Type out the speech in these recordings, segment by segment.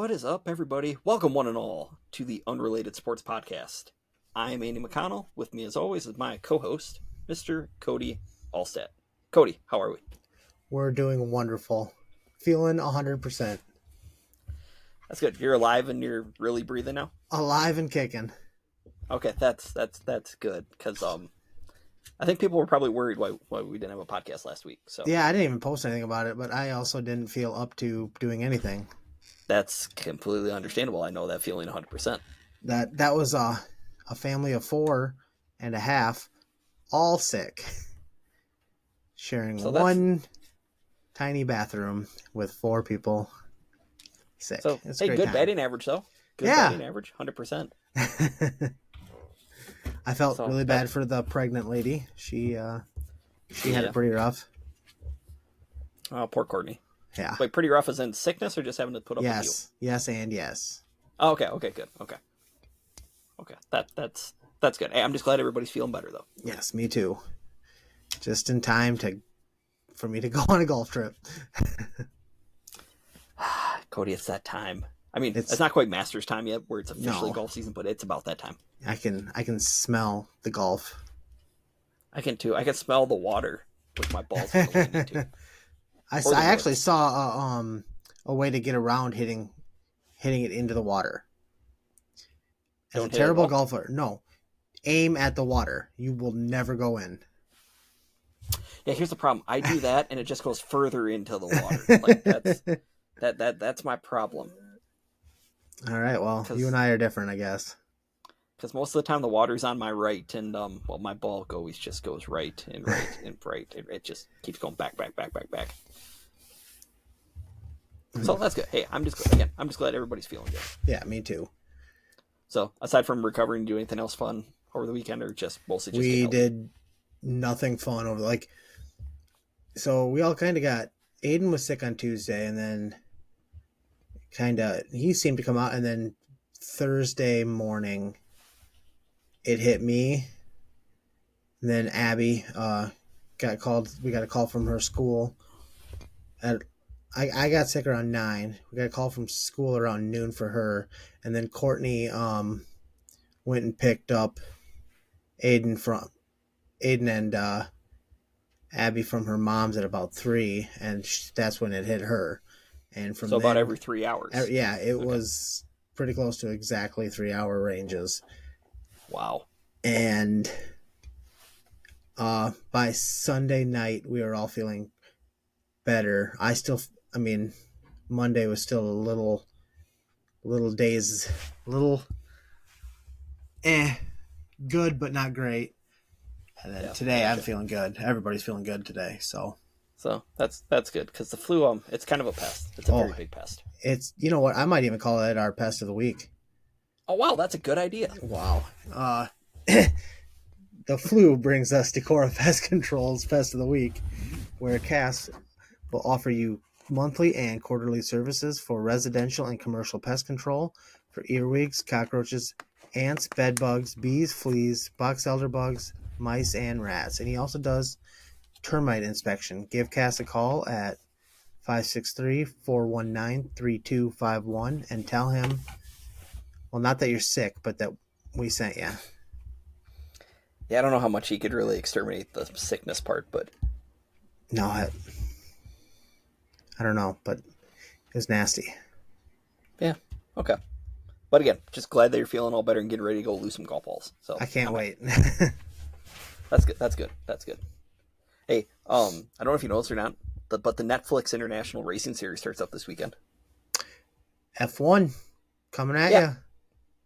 What is up, everybody? Welcome, one and all, to the Unrelated Sports Podcast. I am Andy McConnell. With me, as always, is my co-host, Mr. Cody Allstat. Cody, how are we? We're doing wonderful. Feeling 100%. That's good. You're alive and you're really breathing now? Alive and kicking. Okay, that's good, because I think people were probably worried why we didn't have a podcast last week. So yeah, I didn't even post anything about it, but I also didn't feel up to doing anything. That's completely understandable. I know that feeling 100%. That was a family of 4.5, all sick, sharing one tiny bathroom with 4 people sick. So, it's hey, good time. batting average, though. Good batting average, 100%. I felt really bad for the pregnant lady. She had it pretty rough. Oh, poor Courtney. Yeah. Wait, pretty rough as in sickness or just having to put up with you? Yes, and yes. Oh, okay, good. Okay. That's good. Hey, I'm just glad everybody's feeling better, though. Yes, me too. Just in time for me to go on a golf trip. Cody, it's that time. I mean, it's not quite Masters time yet, where it's officially golf season, but it's about that time. I can smell the golf. I can too. I can smell the water with my balls. Too. I actually saw a way to get around hitting it into the water. As a terrible golfer, no, aim at the water. You will never go in. Yeah, here's the problem. I do that, and it just goes further into the water. Like that's my problem. All right, well, you and I are different, I guess. Because most of the time the water's on my right, and my ball always just goes right and right and right. It just keeps going back. So that's good. Hey, I'm just glad everybody's feeling good. Yeah, me too. So aside from recovering, do you do anything else fun over the weekend, or mostly just we did nothing fun over so we all kind of got. Aiden was sick on Tuesday, and then he seemed to come out, and then Thursday morning it hit me. And then Abby got called. We got a call from her school. I got sick around 9. We got a call from school around noon for her. And then Courtney went and picked up Aiden and Abby from her mom's at about 3, and that's when it hit her. And from about every 3 hours. Yeah, it was pretty close to exactly 3-hour ranges. Wow. And by Sunday night, we were all feeling better. Monday was still a little good, but not great. And then today I'm feeling good. Everybody's feeling good today. So that's good, because the flu, it's kind of a pest. It's a very big pest. It's, you know what, I might even call it our pest of the week. Oh, wow, that's a good idea. Wow. The flu brings us to Cora Pest Control's Pest of the Week, where CAS will offer you monthly and quarterly services for residential and commercial pest control for earwigs, cockroaches, ants, bedbugs, bees, fleas, box elder bugs, mice, and rats. And he also does termite inspection. Give Cass a call at 563-419-3251 and tell him, well, not that you're sick, but that we sent you. Yeah, I don't know how much he could really exterminate the sickness part, but no, I don't know, but it was nasty. Yeah, okay. But again, just glad that you're feeling all better and getting ready to go lose some golf balls. So I can't wait. That's good. Hey, I don't know if you know this or not, but the Netflix International Racing Series starts up this weekend. F1 coming at you.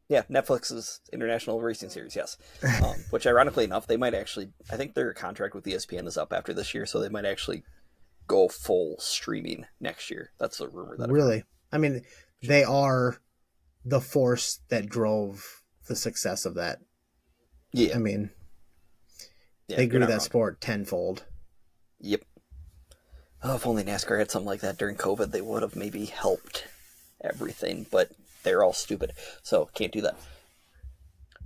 Yeah, Netflix's International Racing Series, yes. Which, ironically enough, they might actually, I think their contract with ESPN is up after this year, so they might actually go full streaming next year. That's the rumor that really. I mean, they are the force that drove the success of that. Yeah, I mean, they grew that sport tenfold. Yep. Oh, if only NASCAR had something like that during COVID, they would have maybe helped everything, but they're all stupid, so can't do that.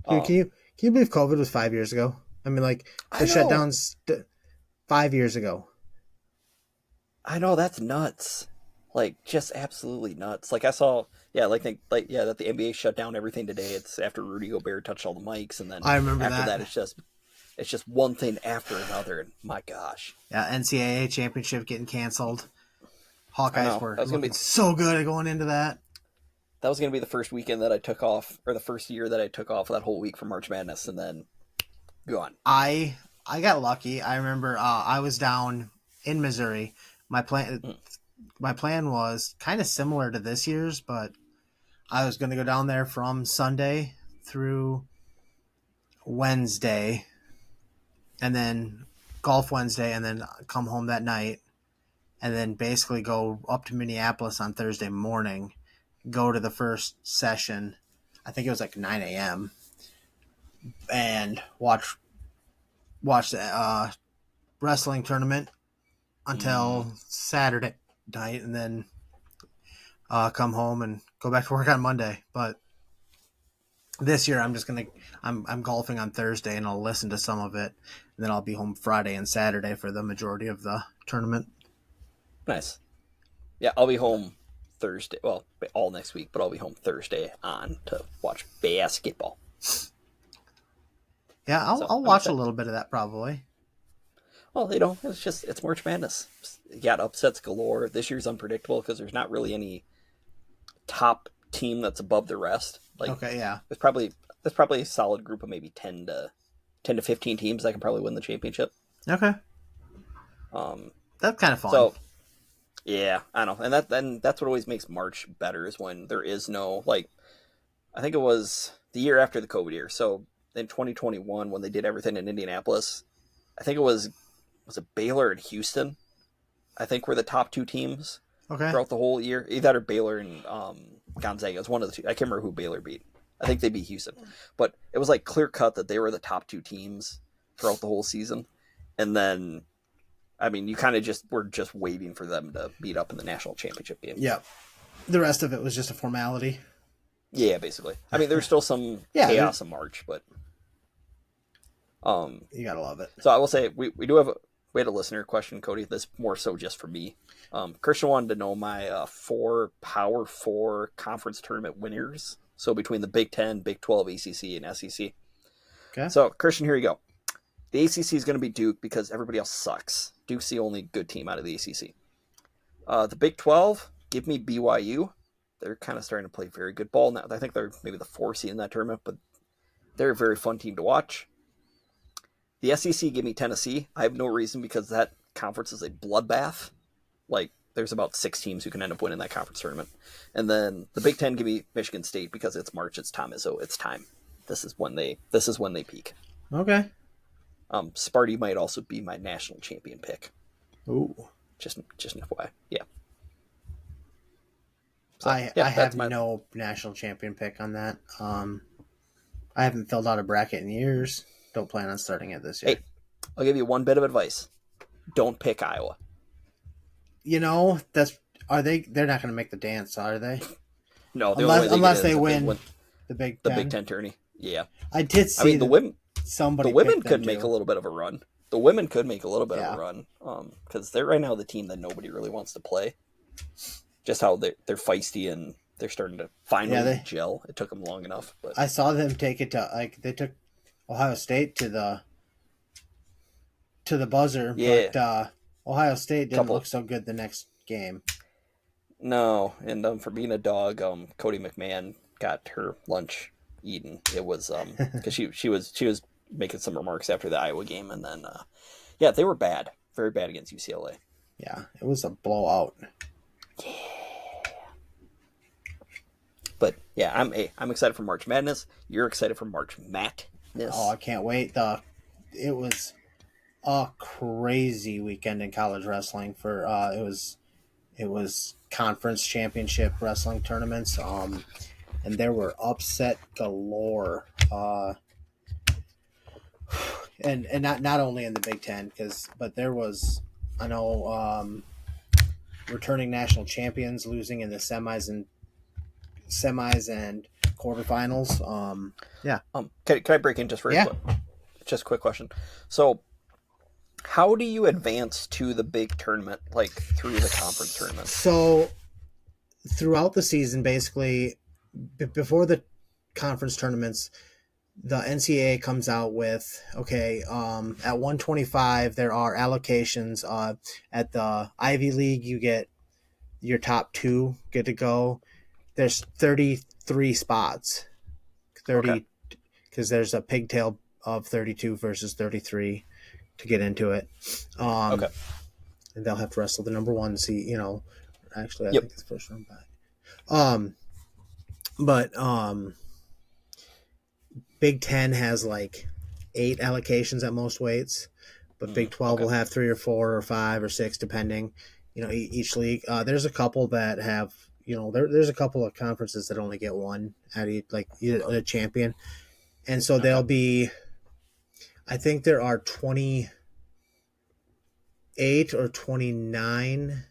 Dude, can you believe COVID was 5 years ago? I mean, the shutdowns 5 years ago. I know, that's nuts. Like, just absolutely nuts. Like, I saw Yeah, that the NBA shut down everything today. It's after Rudy Gobert touched all the mics, and then I remember after that. it's just one thing after another. And my gosh, Yeah, NCAA championship getting canceled. Hawkeyes were looking so good going into that. That was going to be the first weekend that I took off, or the first year that I took off that whole week for March Madness, and then gone. I got lucky. I remember I was down in Missouri. My plan was kind of similar to this year's, but I was going to go down there from Sunday through Wednesday, and then golf Wednesday, and then come home that night, and then basically go up to Minneapolis on Thursday morning, go to the first session. I think it was like 9 a.m. and watch the wrestling tournament until Saturday night, and then come home and go back to work on Monday. But this year I'm golfing on Thursday, and I'll listen to some of it, and then I'll be home Friday and Saturday for the majority of the tournament. Nice. Yeah, I'll be home Thursday. Well, all next week, but I'll be home Thursday on to watch basketball. Yeah, I'll watch a little bit of that probably. Well, it's March Madness. You got upsets galore. This year's unpredictable because there's not really any top team that's above the rest. Okay, yeah. There's probably a solid group of maybe 10 to 15 teams that can probably win the championship. Okay. That's kind of fun. So, yeah, I know. And that's what always makes March better is when there is no, I think it was the year after the COVID year. So in 2021, when they did everything in Indianapolis, I think was it Baylor and Houston? I think were the top two teams throughout the whole year. Either Baylor and Gonzaga. It was one of the two. I can't remember who Baylor beat. I think they beat Houston. But it was clear cut that they were the top two teams throughout the whole season. And then, I mean, you kind of were just waiting for them to meet up in the national championship game. Yeah. The rest of it was just a formality. Yeah, basically. I mean, there's still some chaos in March, but you gotta love it. So I will say we had a listener question, Cody. This more so just for me. Christian wanted to know my 4 Power 4 conference tournament winners. So between the Big 10, Big 12, ACC, and SEC. Okay. So Christian, here you go. The ACC is going to be Duke because everybody else sucks. Duke's the only good team out of the ACC. The Big 12, give me BYU. They're kind of starting to play very good ball now. I think they're maybe the 4 seed in that tournament, but they're a very fun team to watch. The SEC, give me Tennessee. I have no reason because that conference is a bloodbath. There's about 6 teams who can end up winning that conference tournament. And then the Big 10, give me Michigan State because it's March, it's Tom Izzo, it's time. This is when they peak. Okay. Sparty might also be my national champion pick. Ooh. Just an FYI. Yeah. So, I have no national champion pick on that. I haven't filled out a bracket in years. Don't plan on starting it this year. Hey, I'll give you one bit of advice. Don't pick Iowa. They're not going to make the dance, are they? No, unless they win the Big Ten. The Big Ten tourney. Yeah. I did see the women. Somebody. The women could make a little bit of a run. The women could make a little bit of a run. Because they're right now the team that nobody really wants to play. Just how they're feisty and they're starting to finally gel. It took them long enough, but I saw them take it to they took Ohio State to the buzzer. Yeah. But Ohio State didn't look so good the next game. No, and for being a dog, Cody McMahon got her lunch eaten. It was because she was making some remarks after the Iowa game, and then they were bad, very bad against UCLA. Yeah, it was a blowout. Yeah. But yeah, I'm excited for March Madness. You're excited for March Madness. Oh, I can't wait. It was a crazy weekend in college wrestling for it was conference championship wrestling tournaments, and there were upset galore, and not only in the Big Ten but there was, I know, returning national champions losing in the semis and quarterfinals. Can I break in just for a quick question? So, how do you advance to the big tournament, through the conference tournament? So, throughout the season, basically, before the conference tournaments, the NCAA comes out with, okay, at 125, there are allocations. At the Ivy League, you get your top two get to go. There's 33 spots, Okay. 30, because there's a pigtail of 32 versus 33 to get into it. Okay. And they'll have to wrestle the number one seed, actually, I Yep. think it's first round back. But Big Ten has like 8 allocations at most weights, but Big 12 will have 3 or 4 or 5 or 6 depending. Each league. There's a couple that have, there's a couple of conferences that only get one at each, like a champion, and so there'll be. I think there are 28 or 29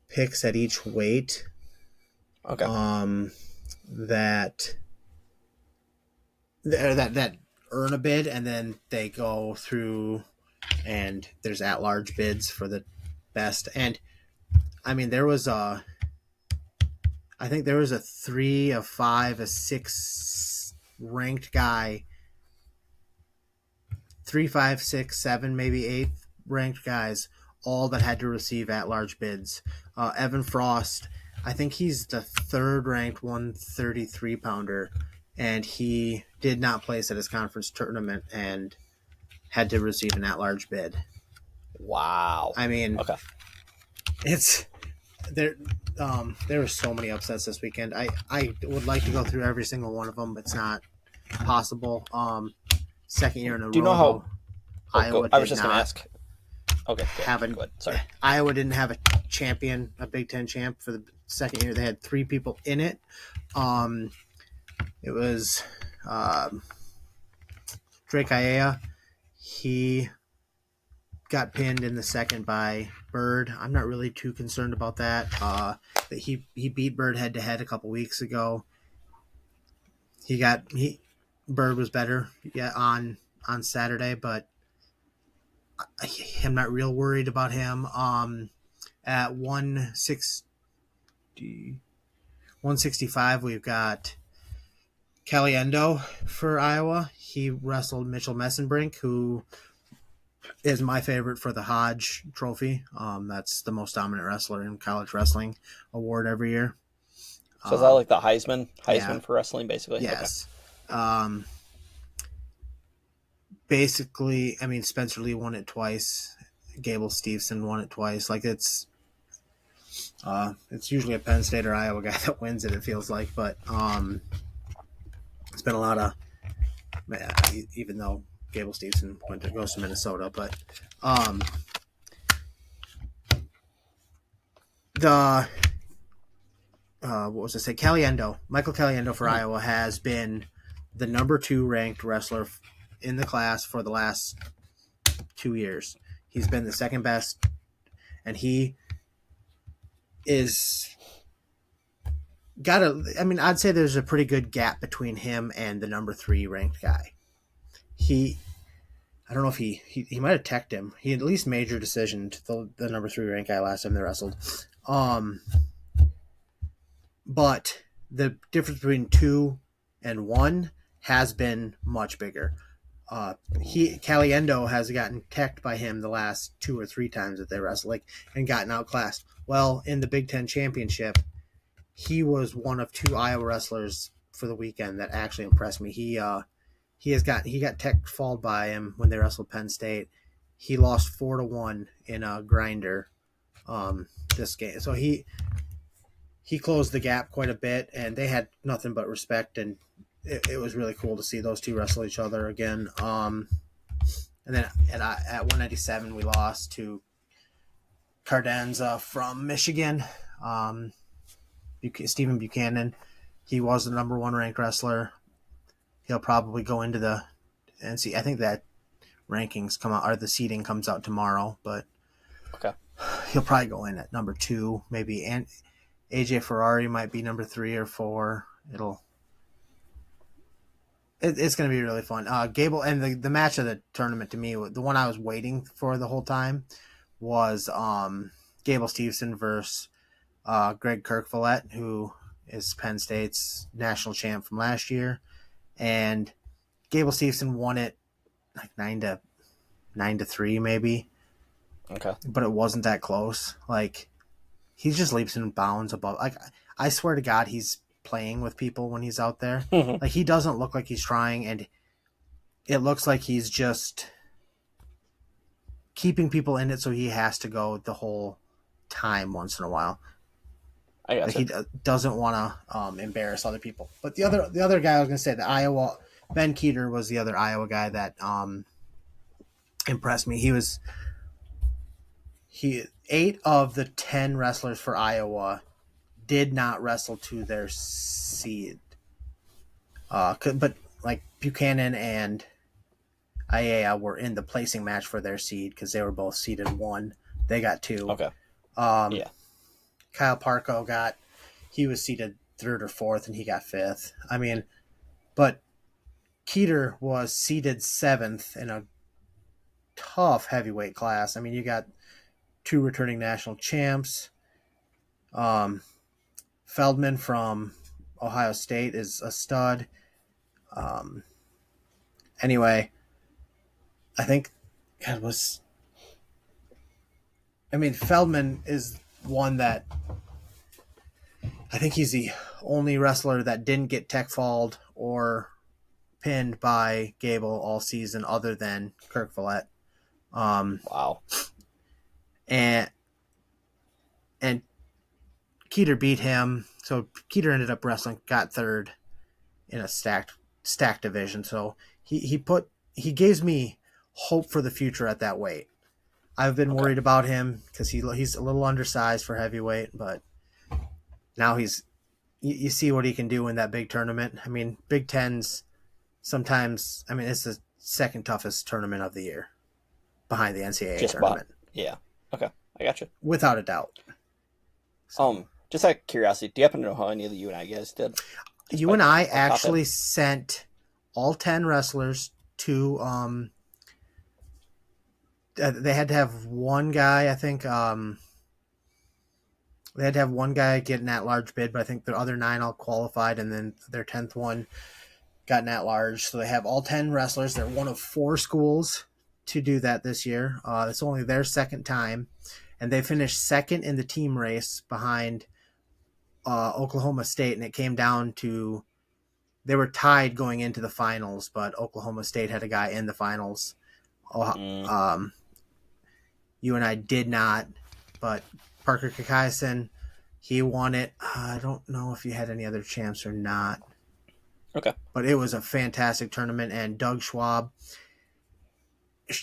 picks at each weight. Okay. That earn a bid, and then they go through, and there's at-large bids for the best. And I mean, I think there was a 3, a 5, a 6 ranked guy, 3, 5, 6, 7, maybe 8 ranked guys, all that had to receive at-large bids. Evan Frost, I think he's the 3rd ranked 133 pounder, and he did not place at his conference tournament and had to receive an at-large bid. Wow. I mean, okay. It's there. There were so many upsets this weekend. I would like to go through every single one of them, but it's not possible. Second year in a row. Do you know how? Iowa I was just going to ask. Okay. Go ahead. Sorry. Iowa didn't have a champion, a Big Ten champ for the second year. They had 3 people in it. It was Drake Aiea. He got pinned in the second by Bird. I'm not really too concerned about that. He beat Bird head to head a couple weeks ago. Bird was better on Saturday, but I'm not real worried about him. At 165, we've got Caliendo for Iowa. He wrestled Mitchell Messenbrink, who is my favorite for the Hodge Trophy. That's the most dominant wrestler in college wrestling award every year. So is that like the Heisman for wrestling, basically? Yes. Okay. Basically, I mean, Spencer Lee won it twice. Gable Steveson won it twice. Like it's usually a Penn State or Iowa guy that wins it. It feels like, but it's been a lot of, even though Gable Steveson goes to Minnesota, but Caliendo, Michael Caliendo for Iowa has been the number 2 ranked wrestler in the class for the last 2 years. He's been the second best, and he is I'd say there's a pretty good gap between him and the number 3 ranked guy. I don't know if he might have teched him. He at least made your decision to the number 3 ranked guy last time they wrestled. But the difference between 2 and 1 has been much bigger. Caliendo has gotten teched by him the last 2 or 3 times that they wrestled, and gotten outclassed. Well, in the Big Ten championship, he was one of 2 Iowa wrestlers for the weekend that actually impressed me. He got tech falled by him when they wrestled Penn State. He lost 4-1 in a grinder this game. So he closed the gap quite a bit, and they had nothing but respect, and it was really cool to see those 2 wrestle each other again. And then at 197, we lost to Cardenza from Michigan. Stephen Buchanan. He was the number 1 ranked wrestler. He'll probably go into the NC. I think that rankings come out, or the seeding comes out tomorrow, but okay, he'll probably go in at number 2, maybe. And AJ Ferrari might be number 3 or 4. It's going to be really fun. Gable, and the match of the tournament to me, the one I was waiting for the whole time, was Gable Steveson versus Greg Kerkvliet, who is Penn State's national champ from last year, and Gable Steveson won it like 9-3 maybe. Okay. But it wasn't that close. Like, he just leaps and bounds above. Like, I swear to God, he's playing with people when he's out there. Like, he doesn't look like he's trying, and it looks like he's just keeping people in it, so he has to go the whole time once in a while. I got Like, he doesn't want to embarrass other people. But the other guy I was going to say, the Iowa, Ben Keeter was the other Iowa guy that impressed me. He 8 of the 10 wrestlers for Iowa did not wrestle to their seed. But like Buchanan and Aiea were in the placing match for their seed because they were both seeded 1. They got 2. Okay. Yeah. Kyle Parko he was seeded 3rd or 4th, and he got 5th. I mean, but Keeter was seeded 7th in a tough heavyweight class. I mean, you got 2 returning national champs. Feldman from Ohio State is a stud. Anyway, I think Feldman is one that I think he's the only wrestler that didn't get tech falled or pinned by Gable all season other than Kerkvliet. Wow. And Keeter beat him. So Keeter ended up wrestling, got 3rd in a stacked division. So he gives me hope for the future at that weight. I've been worried about him because he's a little undersized for heavyweight, but now you see what he can do in that big tournament. I mean, Big Ten's sometimes, it's the second toughest tournament of the year behind the NCAA tournament. Yeah. Okay. I got you. Without a doubt. Just out of curiosity, do you happen to know how any of the UNI guys did? UNI actually sent all 10 wrestlers to they had to have one guy, I think they had to have one guy get an at-large bid, but I think the other 9 all qualified, and then their 10th one got an at-large. So they have all 10 wrestlers. They're one of 4 schools to do that this year. It's only their second time, and they finished 2nd in the team race behind Oklahoma State, and it came down to they were tied going into the finals, but Oklahoma State had a guy in the finals. UNI did not, but Parker Kakaisen, he won it. I don't know if he had any other champs or not. Okay. But it was a fantastic tournament, and Doug Schwab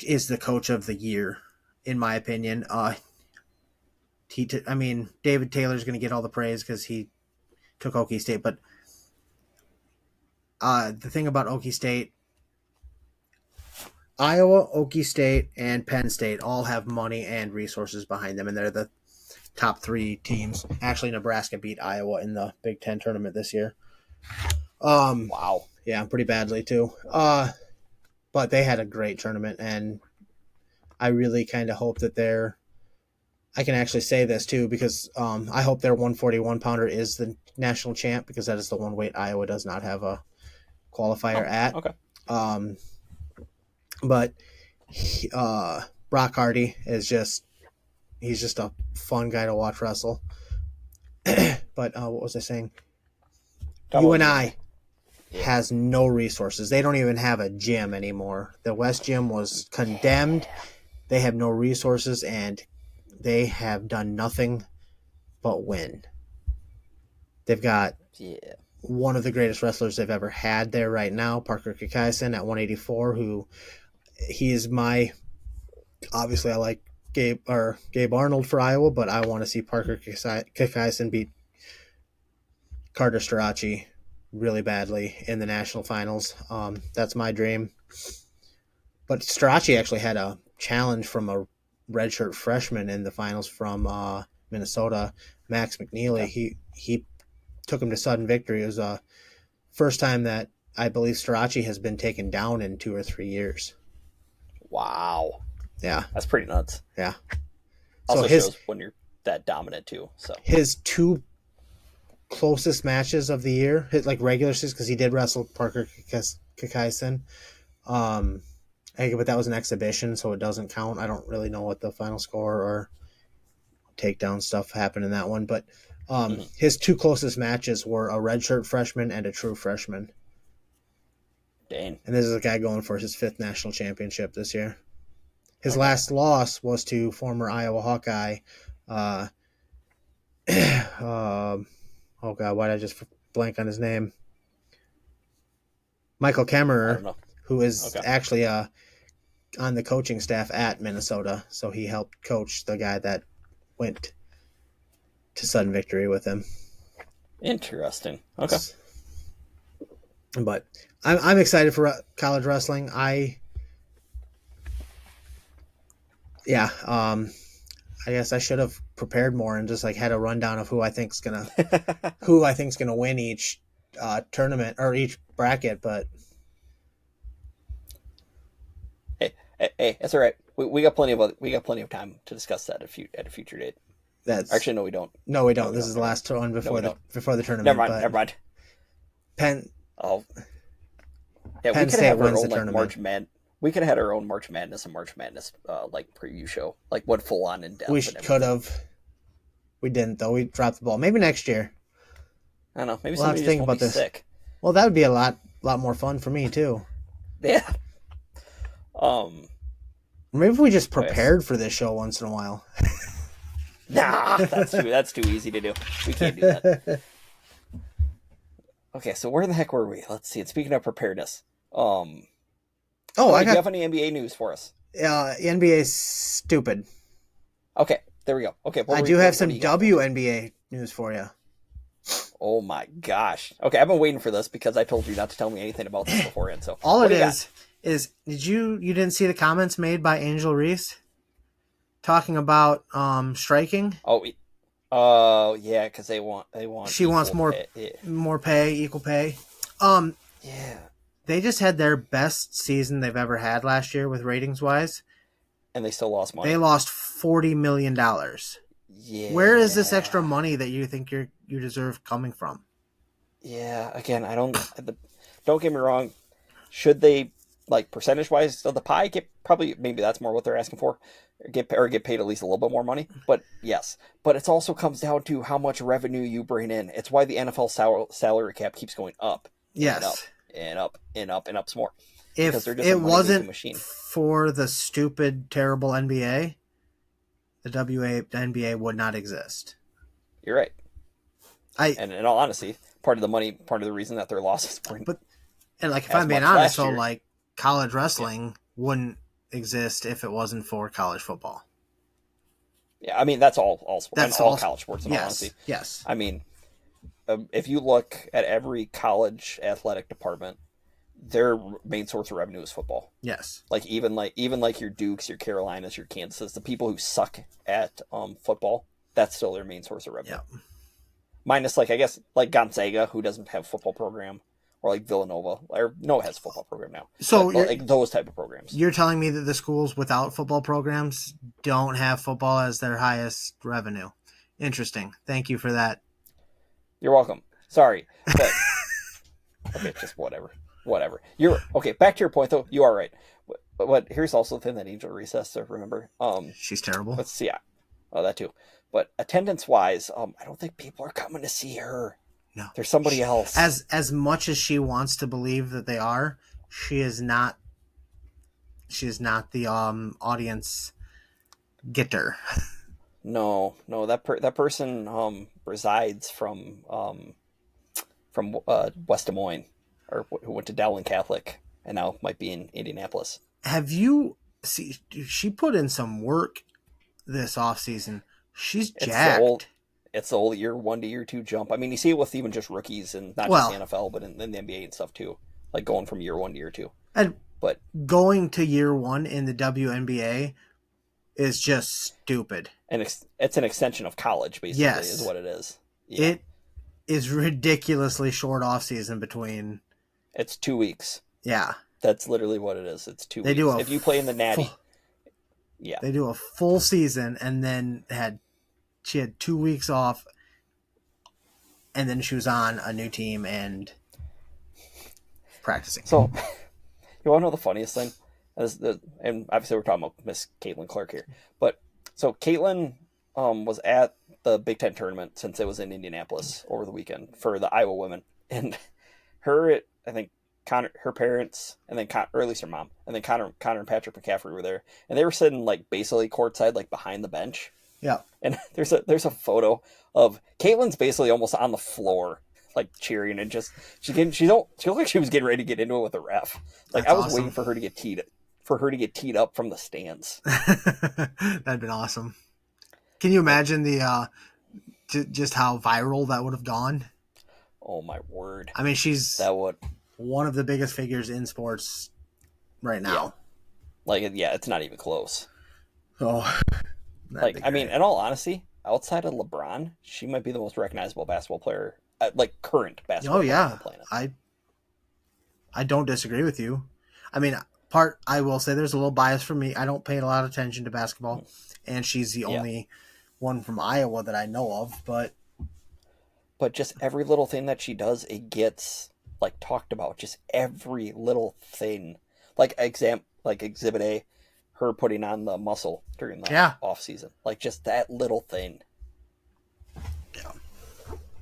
is the coach of the year, in my opinion. David Taylor's going to get all the praise because he took Okie State, but the thing about Okie State, Iowa, Okie State, and Penn State all have money and resources behind them, and they're the top 3 teams. Actually, Nebraska beat Iowa in the Big Ten tournament this year. Wow. Yeah, pretty badly too. But they had a great tournament, and I really kind of hope that I can actually say this too, because I hope their 141 pounder is the national champ, because that is the one weight Iowa does not have a qualifier at. Okay. But Brock Hardy is he's just a fun guy to watch wrestle. But what was I saying? UNI has no resources. They don't even have a gym anymore. The West Gym was condemned. They have no resources, and they have done nothing but win. They've got one of the greatest wrestlers they've ever had there right now, Parker Kakaisen at 184, who he is obviously I like Gabe Arnold for Iowa, but I want to see Parker Kakaisen beat Carter Strachey really badly in the national finals. That's my dream. But Strachey actually had a challenge from a redshirt freshman in the finals from Minnesota, Max McNeely. Yeah. He took him to sudden victory. It was the first time that I believe Strachey has been taken down in 2 or 3 years. Wow. Yeah. That's pretty nuts. Yeah. Also shows when you're that dominant too. So his two closest matches of the year, his like regular season, because he did wrestle Parker Kakaisen. But that was an exhibition, so it doesn't count. I don't really know what the final score or takedown stuff happened in that one, but his two closest matches were a redshirt freshman and a true freshman. Dang. And this is a guy going for his 5th national championship this year. His last loss was to former Iowa Hawkeye. Oh God, why did I just blank on his name? Michael Kemmerer, who is actually on the coaching staff at Minnesota. So he helped coach the guy that went to sudden victory with him. Interesting. Okay. But I'm excited for college wrestling. I guess I should have prepared more and just like had a rundown of who I think's gonna win each tournament or each bracket. But hey, that's all right. We got plenty of time to discuss that at a future date. Actually, no, we don't. No, we don't. This is the last one before the tournament. Never mind. Penn. Oh, yeah, Penn State wins the tournament. We could have had our own March Madness and March Madness like preview show, like what full on in depth. We could have. We didn't though. We dropped the ball. Maybe next year. I don't know. Maybe we'll have to think about this. Sick. Well, that would be a lot more fun for me too. Yeah. Maybe if we just prepared for this show once in a while. Nah, that's too easy to do. We can't do that. Okay, so where the heck were we? Let's see. And speaking of preparedness, do you have any NBA news for us? NBA is stupid. Okay, there we go. Okay, I do have some WNBA news for you. Oh my gosh. Okay, I've been waiting for this because I told you not to tell me anything about this beforehand. So all it is you didn't see the comments made by Angel Reese talking about striking? Oh yeah, because they want. She wants more pay, equal pay. Yeah. They just had their best season they've ever had last year with ratings wise, and they still lost money. They lost $40 million. Yeah. Where is this extra money that you think you deserve coming from? Yeah. Again, don't get me wrong. Should they, like, percentage wise of the pie, maybe that's more what they're asking for, get paid at least a little bit more money. But yes, but it also comes down to how much revenue you bring in. It's why the NFL salary cap keeps going up. Yes. And up some more. If it wasn't for the stupid, terrible NBA, the WNBA would not exist. You're right. And in all honesty, part of the reason that their losses bring. If I'm being honest, so like college wrestling wouldn't exist if it wasn't for college football. Yeah, I mean that's all sports. That's all college sports. In all honesty, yes. I mean, if you look at every college athletic department, their main source of revenue is football. Yes. Even your Dukes, your Carolinas, your Kansases, the people who suck at football, that's still their main source of revenue. Yeah. Minus I guess Gonzaga, who doesn't have a football program, or Villanova, or has a football program now. So those type of programs. You're telling me that the schools without football programs don't have football as their highest revenue. Interesting. Thank you for that. You're welcome. Sorry, but okay, just whatever. You're okay. Back to your point, though. You are right. But here's also the thing that Angel Reese has to remember. She's terrible. Let's see. That too. But attendance-wise, I don't think people are coming to see her. No, there's somebody else. As much as she wants to believe that they are, she is not. She is not the audience getter. No. That person resides from West Des Moines, or who went to Dowling Catholic and now might be in Indianapolis. Have you see? She put in some work this offseason. She's jacked. It's the old year 1 to year 2 jump. I mean, you see it with even just rookies and not just the NFL, but in the NBA and stuff too. Like going from year 1 to year 2. But going to year 1 in the WNBA is just stupid. And it's an extension of college, basically, is what it is. Yeah. It is ridiculously short off season between. It's 2 weeks. Yeah. That's literally what it is. It's 2 weeks. If you play in the Natty. They do a full season and then had she had 2 weeks off, and then she was on a new team and practicing. So, you want to know the funniest thing? And obviously we're talking about Miss Caitlin Clark here. But, so Caitlin was at the Big Ten tournament since it was in Indianapolis over the weekend for the Iowa women. And I think her parents, and then or at least her mom, and then Connor and Patrick McCaffrey were there. And they were sitting like basically courtside, like behind the bench. Yeah. And there's a photo of Caitlin's basically almost on the floor, like cheering, and just she looked like she was getting ready to get into it with the ref. Like, that's I was awesome. waiting for her to get teed up from the stands. That'd been awesome. Can you imagine the just how viral that would have gone? Oh my word! I mean, she's that would one of the biggest figures in sports right now. Yeah. Like, yeah, it's not even close. Oh, like, I mean, in all honesty, outside of LeBron, she might be the most recognizable basketball player, like current basketball player on the planet. I don't disagree with you. I mean, I will say there's a little bias for me. I don't pay a lot of attention to basketball, and she's the only one from Iowa that I know of. But just every little thing that she does, it gets like talked about. Just every little thing, like Exhibit A, her putting on the muscle during the off season, like just that little thing. Yeah,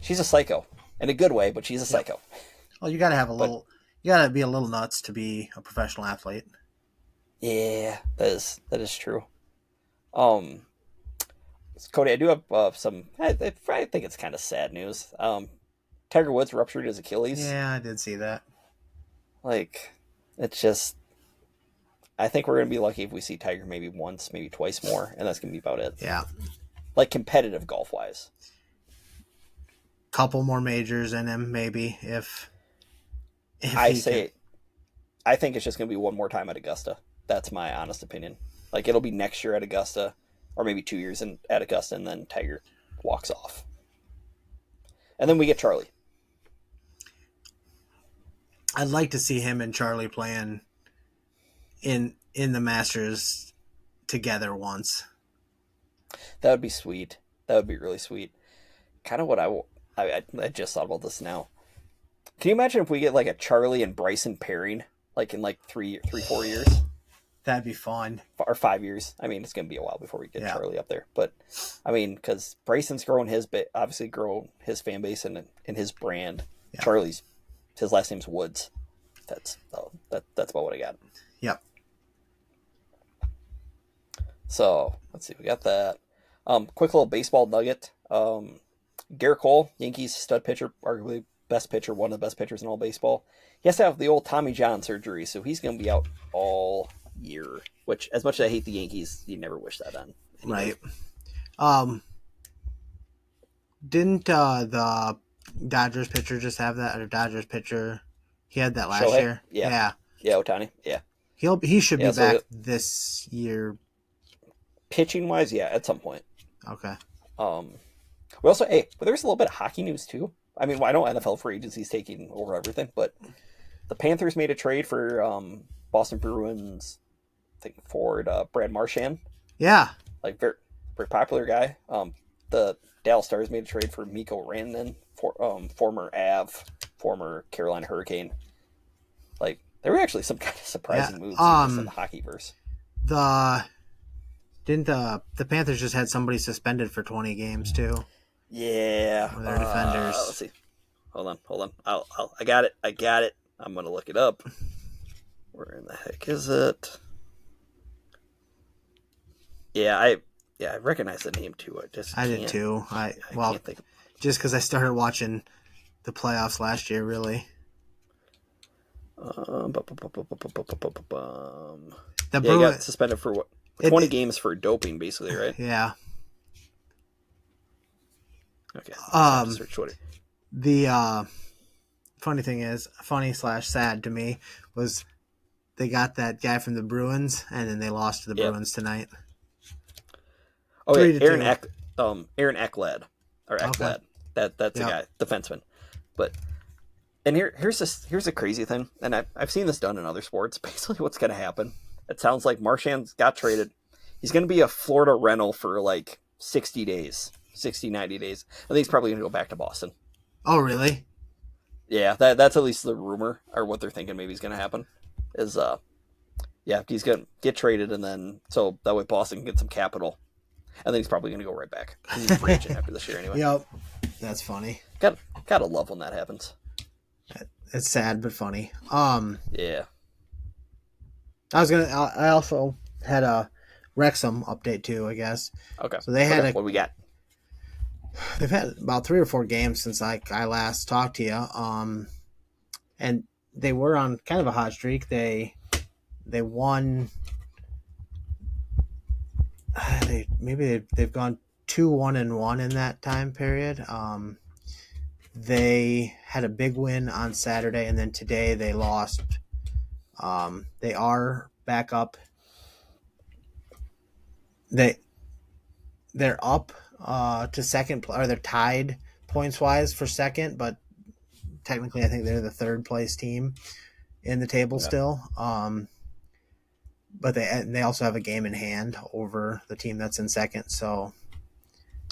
she's a psycho in a good way, but she's a psycho. Well, you gotta have you gotta be a little nuts to be a professional athlete. Yeah, that is true. Cody, I do have some. I think it's kind of sad news. Tiger Woods ruptured his Achilles. Yeah, I did see that. Like, it's just. I think we're gonna be lucky if we see Tiger maybe once, maybe twice more, and that's gonna be about it. Yeah. Like, competitive golf wise. Couple more majors in him, maybe if I think it's just gonna be one more time at Augusta. That's my honest opinion. Like, it'll be next year at Augusta, or maybe 2 years at Augusta, and then Tiger walks off. And then we get Charlie. I'd like to see him and Charlie playing in the Masters together once. That would be sweet. That would be really sweet. Kind of what I just thought about this now. Can you imagine if we get like a Charlie and Bryson pairing, like in like 4 years? That'd be fun. Or 5 years. I mean, it's going to be a while before we get Charlie up there. But, I mean, because Bryson's grown his fan base and his brand. Yeah. Charlie's, his last name's Woods. That's about what I got. Yep. So, let's see. We got that. Quick little baseball nugget. Garrett Cole, Yankees stud pitcher, arguably best pitcher, one of the best pitchers in all baseball. He has to have the old Tommy John surgery, so he's going to be out all year, which, as much as I hate the Yankees, you never wish that on anybody. Right. Didn't the Dodgers pitcher just have that? Or Dodgers pitcher, he had that last year. Yeah, Ohtani. Yeah, he should be back this year. Pitching wise, yeah, at some point. Okay. We also, but there's a little bit of hockey news too. I mean, I know NFL free agency's taking over everything, but the Panthers made a trade for Boston Bruins, I think, forward Brad Marchand. Yeah. Like, very, very popular guy. The Dallas Stars made a trade for Mikko Rantanen, former former Carolina Hurricane. Like, there were actually some kind of surprising moves in the hockeyverse. Didn't the Panthers just had somebody suspended for 20 games too? Yeah. Their defenders. Let's see. Hold on. I got it. I'm going to look it up. Where in the heck is it? Yeah, I recognize the name too. I did too. I can't think. Just because I started watching the playoffs last year, really. He got suspended for what? 20 games for doping, basically, right? Yeah. Okay. Search Twitter. The funny/sad to me was they got that guy from the Bruins, and then they lost to the Bruins tonight. Oh yeah, Aaron Ekblad or Ekblad. Okay. That's a guy, defenseman. But here's a crazy thing, and I've seen this done in other sports. Basically, what's going to happen? It sounds like Marchand's got traded. He's going to be a Florida rental for like 60 days. 60, 90 days. I think he's probably going to go back to Boston. Oh, really? Yeah, that's at least the rumor, or what they're thinking maybe is going to happen. Is, he's going to get traded, and then, so that way Boston can get some capital. And then he's probably going to go right back. He's a free agent after this year anyway. Yep. That's funny. Gotta love when that happens. It's sad, but funny. Yeah. I also had a Wrexham update too, I guess. Okay. So they had what do we got? They've had about 3 or 4 games since I last talked to you. And they were on kind of a hot streak. They won. They've gone 2-1-1 in that time period. They had a big win on Saturday, and then today they lost. They are back up. They're up to second, or they're tied points wise for second, but technically I think they're the third place team in the table still. But they also have a game in hand over the team that's in second, so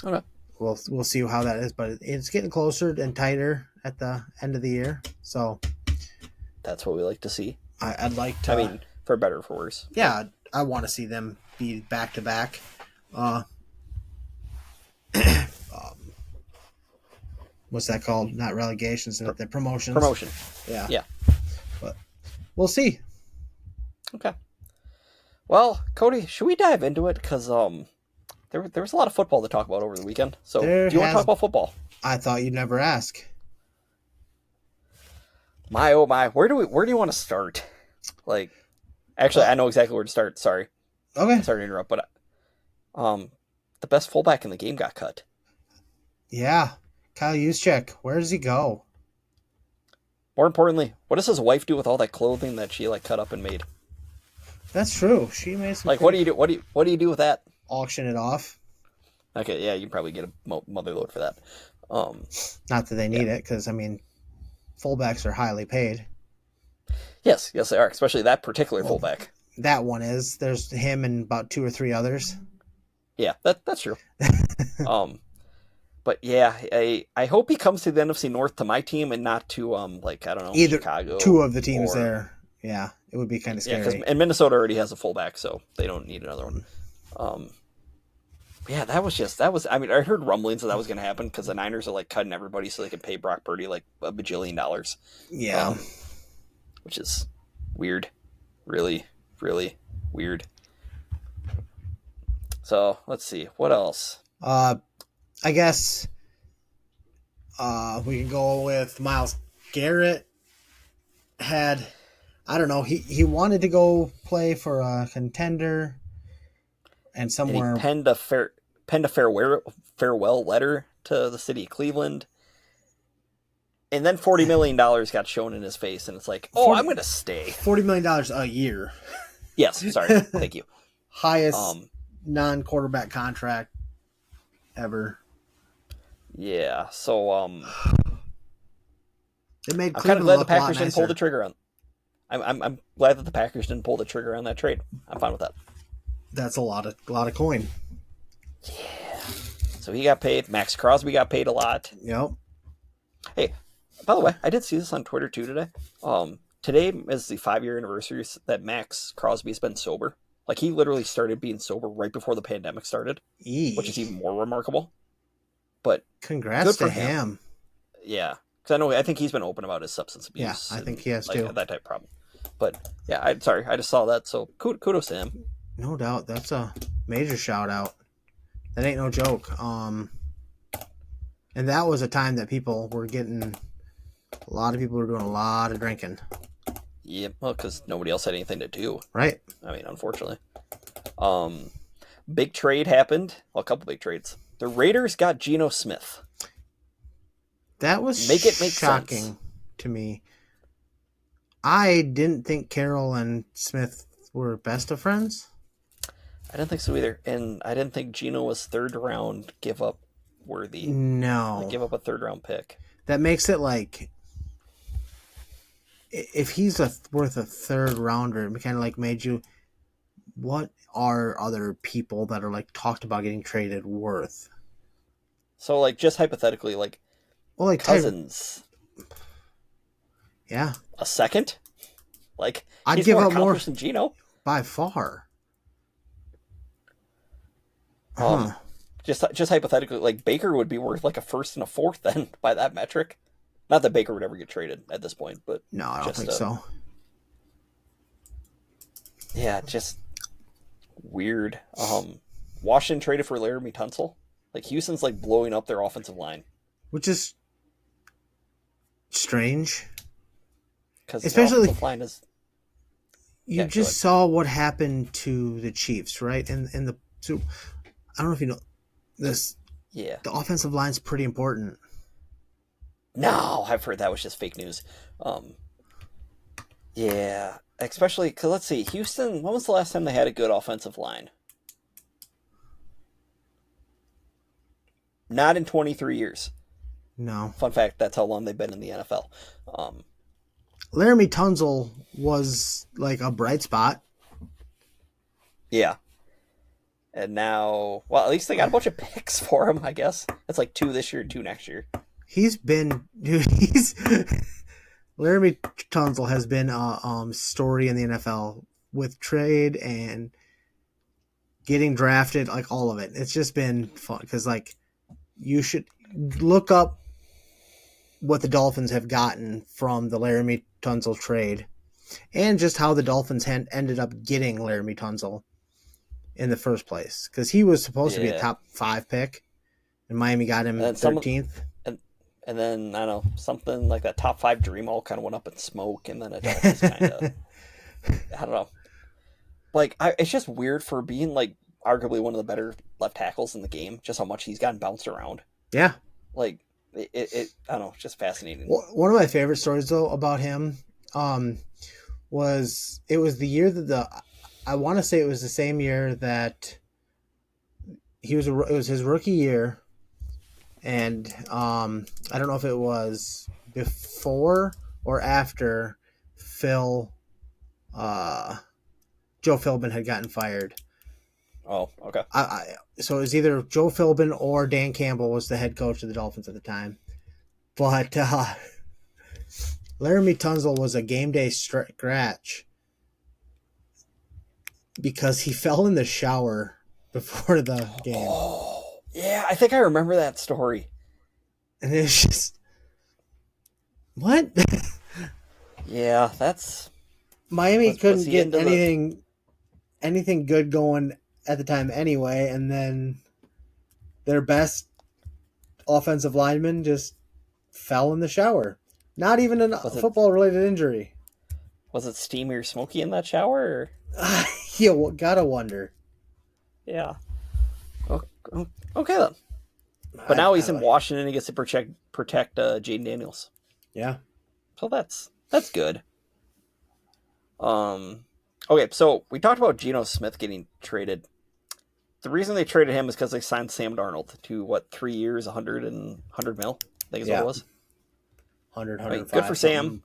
okay. We'll see how that is, but it's getting closer and tighter at the end of the year. So that's what we like to see. I'd like to. I mean, for better or for worse. Yeah, I want to see them be back to back. What's that called? Not relegations, the promotions. Promotion. Yeah. But we'll see. Okay. Well, Cody, should we dive into it? Because there was a lot of football to talk about over the weekend. So, do you want to talk about football? I thought you'd never ask. My oh my, where do you want to start? Like, actually, I know exactly where to start. Sorry. Okay. Sorry to interrupt, but the best fullback in the game got cut. Yeah, Kyle Juszczyk. Where does he go? More importantly, what does his wife do with all that clothing that she cut up and made? That's true. She made some. What do you do? What do you do with that? Auction it off. Okay, yeah, you can probably get a mother load for that. Not that they need it, because I mean, fullbacks are highly paid. Yes, they are, especially that particular fullback. That one is. There's him and about 2 or 3 others. Yeah, that's true. But yeah, I hope he comes to the NFC North to my team and not to I don't know, either Chicago. 2 of the teams there. Yeah, it would be kind of scary. And Minnesota already has a fullback, so they don't need another one. Yeah, that was. I mean, I heard rumblings that was going to happen because the Niners are cutting everybody so they can pay Brock Purdy $1 bajillion. Yeah, which is weird, really, really weird. So let's see what else. I guess we can go with Myles Garrett. I don't know. He wanted to go play for a contender, and somewhere and he penned a farewell letter to the city of Cleveland, and then $40 million got shown in his face, and it's like, I'm going to stay. $40 million a year. Yes, sorry, thank you. Highest non-quarterback contract ever. Yeah, so it made I'm kind of glad the Packers didn't pull the trigger on. I'm glad that the Packers didn't pull the trigger on that trade. I'm fine with that. That's a lot of coin. Yeah. So he got paid. Max Crosby got paid a lot. Yep. Hey, by the way, I did see this on Twitter too today. Today is the 5-year anniversary that Max Crosby's been sober. He literally started being sober right before the pandemic started, which is even more remarkable. But congrats to him. Yeah. Because I think he's been open about his substance abuse. Yeah, I think he has too. That type of problem. But yeah, I just saw that. So kudos to him. No doubt, that's a major shout out. That ain't no joke. And that was a time that a lot of people were doing a lot of drinking. Yeah, well, because nobody else had anything to do. Right. I mean, unfortunately. Big trade happened. Well, a couple big trades. The Raiders got Geno Smith. That was make shocking sense to me. I didn't think Carroll and Smith were best of friends. I didn't think so either. And I didn't think Geno was third round give up worthy. No. Give up a third round pick. That makes it if he's worth a third rounder, it kind of made you, what are other people that are talked about getting traded worth? So, like, just hypothetically, like, Well, like Cousins, yeah, a second? Like, I'd he's give more up more accomplished than Geno. by far. Just hypothetically, like, Baker would be worth like a first and a fourth then by that metric. Not that Baker would ever get traded at this point, but No, I don't think so. Yeah, just weird. Washington traded for Laramie Tunsil. Like, Houston's like blowing up their offensive line, which is strange. Because especially offensive line is. You just saw what happened to the Chiefs, right? And the so I don't know if you know this. Yeah, the offensive line's pretty important. No, I've heard that was just fake news. Yeah, especially because let's see, Houston. When was the last time they had a good offensive line? Not in 23 years. No. Fun fact: that's how long they've been in the NFL. Laramie Tunsil was like a bright spot. Yeah. And now, well, at least they got a bunch of picks for him, I guess. It's like 2 this year and 2 next year. Laramie Tunsil has been a story in the NFL with trade and getting drafted, like all of it. It's just been fun because, like, you should look up what the Dolphins have gotten from the Laramie Tunsil trade and just how the Dolphins ended up getting Laramie Tunsil in the first place, because he was supposed to be a top 5 pick and Miami got him 13th. And then, I don't know, something like that top 5 dream all kind of went up in smoke, and then it all just kind of, I don't know. Like, it's just weird for being, like, arguably one of the better left tackles in the game, just how much he's gotten bounced around. Yeah. Like, it I don't know, it's just fascinating. One of my favorite stories, though, about him was the year that I want to say it was the same year that it was his rookie year. And I don't know if it was before or after Joe Philbin had gotten fired. Oh, okay. So it was either Joe Philbin or Dan Campbell was the head coach of the Dolphins at the time. But Laramie Tunsil was a game day scratch because he fell in the shower before the game. Oh. Yeah, I think I remember that story. And it was just... What? Yeah, that's... Miami couldn't get anything good going at the time anyway, and then their best offensive lineman just fell in the shower. Not even a football-related injury. Was it steamy or smoky in that shower? Or? You gotta wonder. Yeah. Okay then. But now he's in Washington and he gets to protect Jaden Daniels. Yeah. So that's good. Okay, so we talked about Geno Smith getting traded. The reason they traded him is because they signed Sam Darnold to 3 years, 100 mil, I think is what it was. 100, I mean, good for Sam.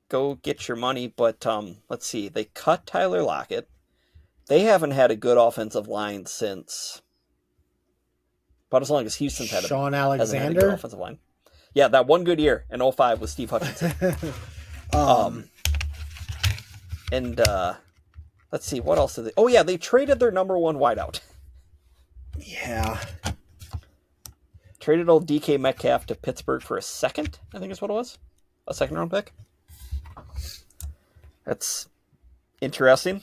Go get your money, but let's see. They cut Tyler Lockett. They haven't had a good offensive line since about as long as Houston's had Sean Alexander Alexander good offensive line. Yeah, that one good year in 2005 with Steve Hutchinson. And let's see, what else did they... Oh, yeah, they traded their number 1 wideout. Yeah. Traded old DK Metcalf to Pittsburgh for a second, I think is what it was. A second-round pick. That's interesting.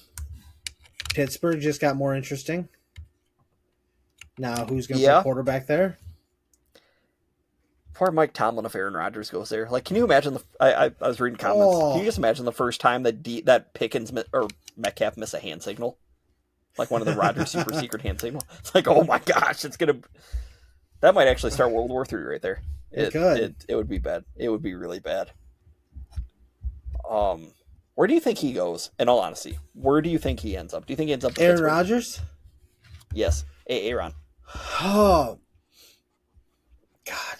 Pittsburgh just got more interesting. Now, who's going to play quarterback there? Poor Mike Tomlin if Aaron Rodgers goes there. Like, can you imagine I was reading comments. Can you just imagine the first time that Pickens or Metcalf miss a hand signal? Like one of the Rodgers super secret hand signal. It's like, oh my gosh, that might actually start World War III right there. It would be bad. It would be really bad. Where do you think he goes? In all honesty, where do you think he ends up? Do you think he ends up Aaron Rodgers? Yes, Aaron. Oh, God.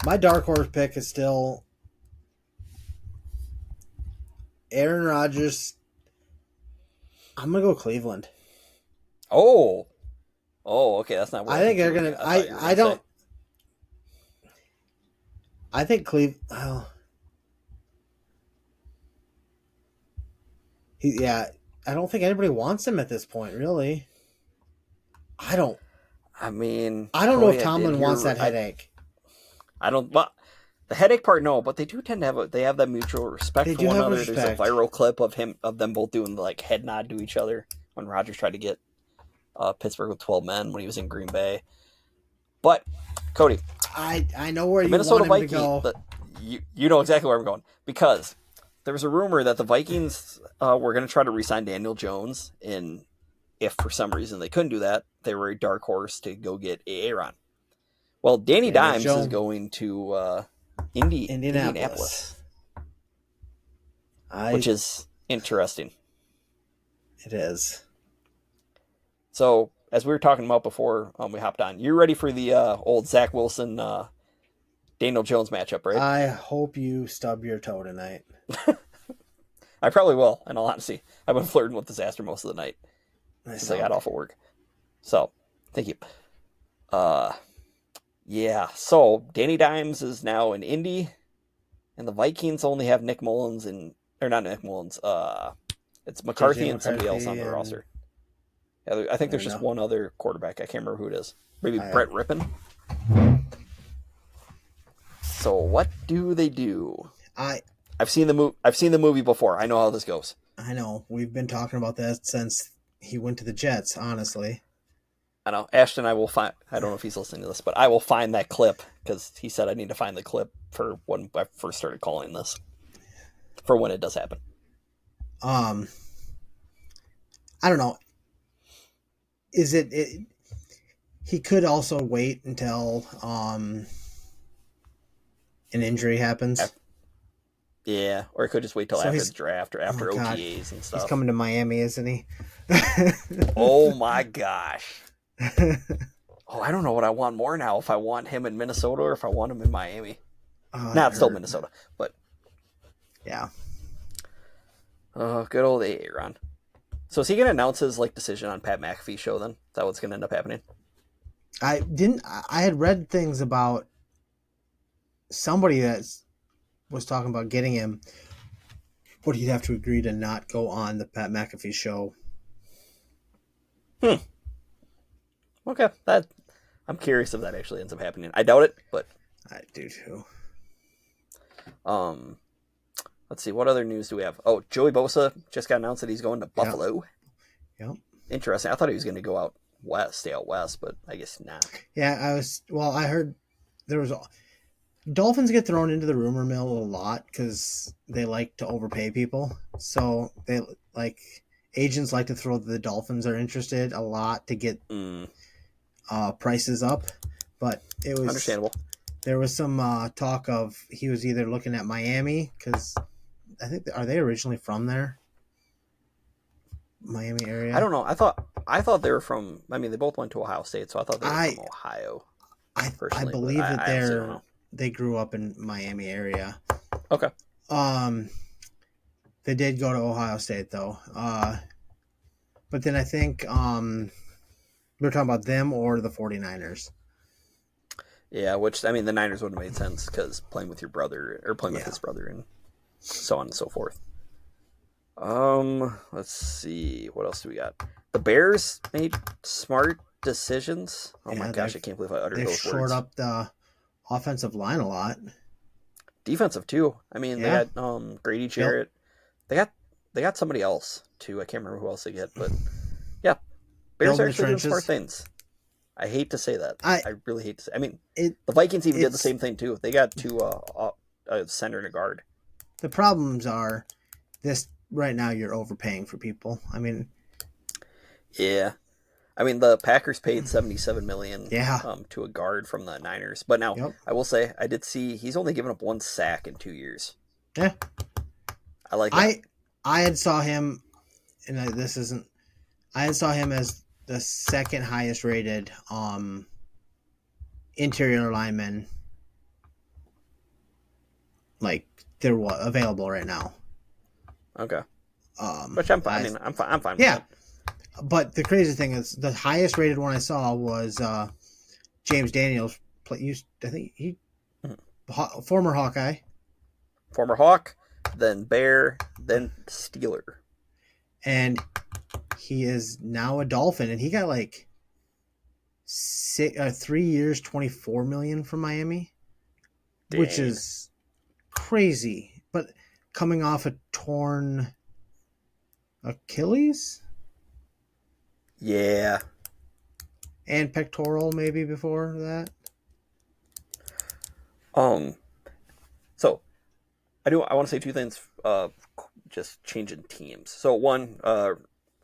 My dark horse pick is still Aaron Rodgers. I'm gonna go Cleveland. Oh. Oh, okay. That's not what I think they're going to... I don't... I think Cleveland... Oh. Yeah, I don't think anybody wants him at this point, really. I don't know if Tomlin wants that headache. I don't... Well, the headache part, no, but they do tend to have that mutual respect for one another. There's a viral clip of them both doing the like head nod to each other when Rodgers tried to get Pittsburgh with 12 men when he was in Green Bay. But Cody, I know where you Minnesota want him to go. You know exactly where I'm going, because there was a rumor that the Vikings were going to try to re-sign Daniel Jones, and if for some reason they couldn't do that, they were a dark horse to go get Aaron. Well, Danny Dimes is going to Indianapolis. Which is interesting. It is. So, as we were talking about before we hopped on, you're ready for the old Zach Wilson, Daniel Jones matchup, right? I hope you stub your toe tonight. I probably will, in all honesty. I've been flirting with disaster most of the night since I got off of work. So, thank you. Yeah, so Danny Dimes is now in Indy, and the Vikings only have Nick Mullins or not Nick Mullins. It's McCarthy and somebody else on the roster. Yeah, I think there's just one other quarterback. I can't remember who it is. Maybe Brett Rippon. So what do they do? I've seen the movie before. I know how this goes. I know. We've been talking about that since he went to the Jets, honestly. I know. Ashton, I will find... I don't know if he's listening to this, but I will find that clip, because he said I need to find the clip for when I first started calling this. For when it does happen. I don't know. Is it... He could also wait until an injury happens. Yeah, or he could just wait till after the draft or after OTAs and stuff. He's coming to Miami, isn't he? Oh my gosh. I don't know what I want more now. If I want him in Minnesota or if I want him in Miami. It's still Minnesota, but yeah. Good old Aaron. So is he going to announce his decision on Pat McAfee's show then? Is that what's going to end up happening? I had read things about somebody that was talking about getting him, but he'd have to agree to not go on the Pat McAfee show. Okay, I'm curious if that actually ends up happening. I doubt it, but I do too. Let's see, what other news do we have? Oh, Joey Bosa just got announced that he's going to Buffalo. Yep. Interesting. I thought he was going to go out west, stay out west, but I guess not. Yeah, I heard there was Dolphins get thrown into the rumor mill a lot because they like to overpay people. So they agents like to throw the Dolphins are interested a lot to get prices up, but it was understandable. There was some talk of he was either looking at Miami because I think are they originally from there, Miami area? I don't know. I thought they were from. I mean, they both went to Ohio State, so I thought they were from Ohio. I believe that they grew up in Miami area. Okay. They did go to Ohio State though. But then I think we're talking about them or the 49ers. Yeah, which, I mean, the Niners would have made sense because playing with your brother, or playing with his brother, and so on and so forth. Let's see. What else do we got? The Bears made smart decisions. Oh my gosh, I can't believe I uttered those words. They've shored up the offensive line a lot. Defensive, too. I mean, they got Grady Jarrett. Yep. They got somebody else, too. I can't remember who else they get, but yeah. Bears are actually doing smart things. I hate to say that. I really hate to say. I mean, the Vikings even did the same thing too. They got two a center and a guard. The problems are this right now. You're overpaying for people. I mean, yeah. I mean, the Packers paid $77 million to a guard from the Niners, but now I will say I did see he's only given up one sack in 2 years. Yeah, I like that. I had saw him, and I had saw him as the second highest rated interior lineman they're available right now. Okay. Which I'm fine. I'm fine with that. But the crazy thing is, the highest rated one I saw was James Daniels. I think he former Hawkeye. Former Hawk, then Bear, then Steeler. And he is now a Dolphin, and he got like 3 years, $24 million from Miami, Dang. Which is crazy. But coming off a torn Achilles, yeah, and pectoral maybe before that. So I want to say two things. Just changing teams. So one,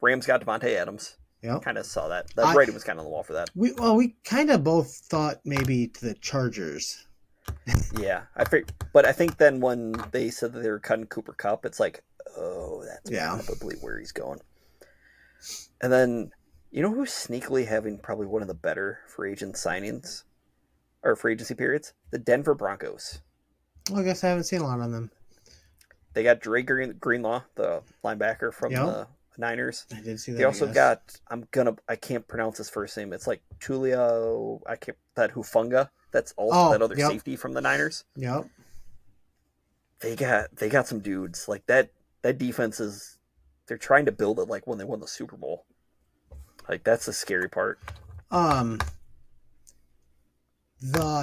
Rams got Devontae Adams. Yep. Kind of saw that. That writing was kind of on the wall for that. We kind of both thought maybe to the Chargers. Yeah, but I think then when they said that they were cutting Cooper Kupp, it's like, oh, that's probably where he's going. And then, you know who's sneakily having probably one of the better free agent signings or free agency periods? The Denver Broncos. Well, I guess I haven't seen a lot on them. They got Dre Greenlaw, the linebacker from the Niners. I did see that. They also got I can't pronounce his first name. It's like Tulio. That Hufunga. That's also that other safety from the Niners. Yep. They got some dudes like that. That defense is. They're trying to build it like when they won the Super Bowl. Like that's the scary part. The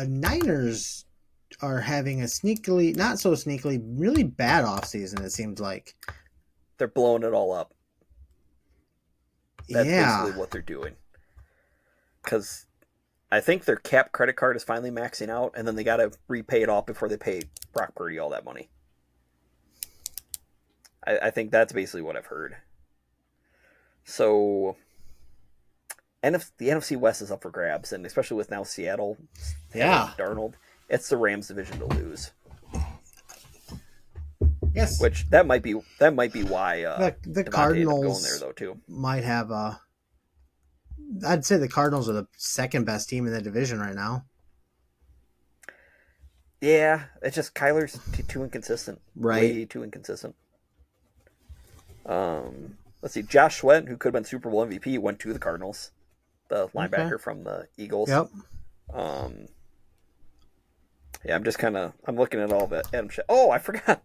Niners are having a sneakily, not so sneakily, really bad offseason, it seems like. They're blowing it all up. That's basically what they're doing. Because I think their cap credit card is finally maxing out, and then they got to repay it off before they pay Brock Purdy all that money. I think that's basically what I've heard. So, the NFC West is up for grabs, and especially with now Seattle, Darnold, it's the Rams division to lose. Yes, which that might be why the Cardinals going there though too. Might have I'd say the Cardinals are the second best team in the division right now. Yeah, it's just Kyler's too inconsistent. Right, way too inconsistent. Let's see. Josh Sweat, who could have been Super Bowl MVP, went to the Cardinals. The linebacker from the Eagles. Yep. Yeah, I'm looking at all of it. Oh, I forgot.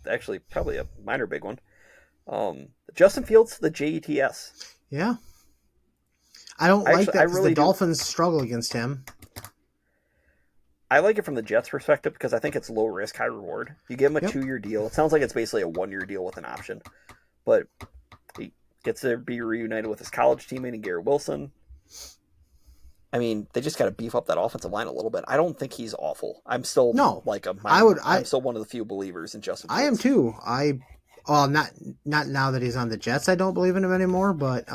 Actually, probably a minor big one. Justin Fields, the JETS. Yeah. I don't like that because the Dolphins struggle against him. I like it from the Jets' perspective because I think it's low risk, high reward. You give him a 2-year deal. It sounds like it's basically a 1-year deal with an option. But he gets to be reunited with his college teammate in Garrett Wilson. I mean, they just got to beef up that offensive line a little bit. I don't think he's awful. I'm still I'm still one of the few believers in Justin Fields. I am too. Not now that he's on the Jets, I don't believe in him anymore, but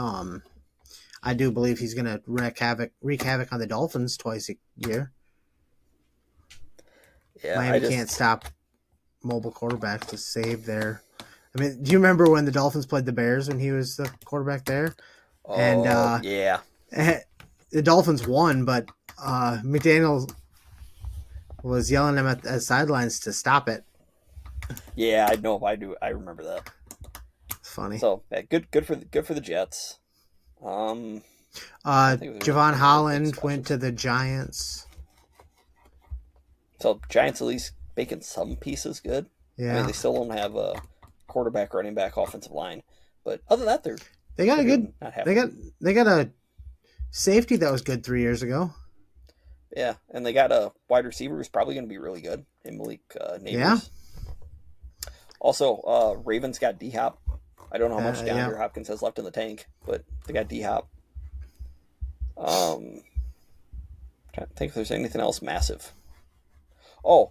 I do believe he's going to wreak havoc on the Dolphins twice a year. Yeah, Miami can't stop mobile quarterbacks to save their. I mean, do you remember when the Dolphins played the Bears when he was the quarterback there? Oh, and yeah. The Dolphins won, but McDaniel was yelling at him at the sidelines to stop it. Yeah, I know. I do. I remember that. It's funny. So good for the Jets. Javon Holland went to the Giants. So Giants at least making some pieces good. Yeah. I mean, they still don't have a quarterback, running back, offensive line, but other than that, they got a good. They got a safety that was good 3 years ago. Yeah, and they got a wide receiver who's probably going to be really good in Malik Nabers. Yeah. Also, Ravens got D-Hop. I don't know how much DeAndre Hopkins has left in the tank, but they got D-Hop. Trying to think if there's anything else massive. Oh,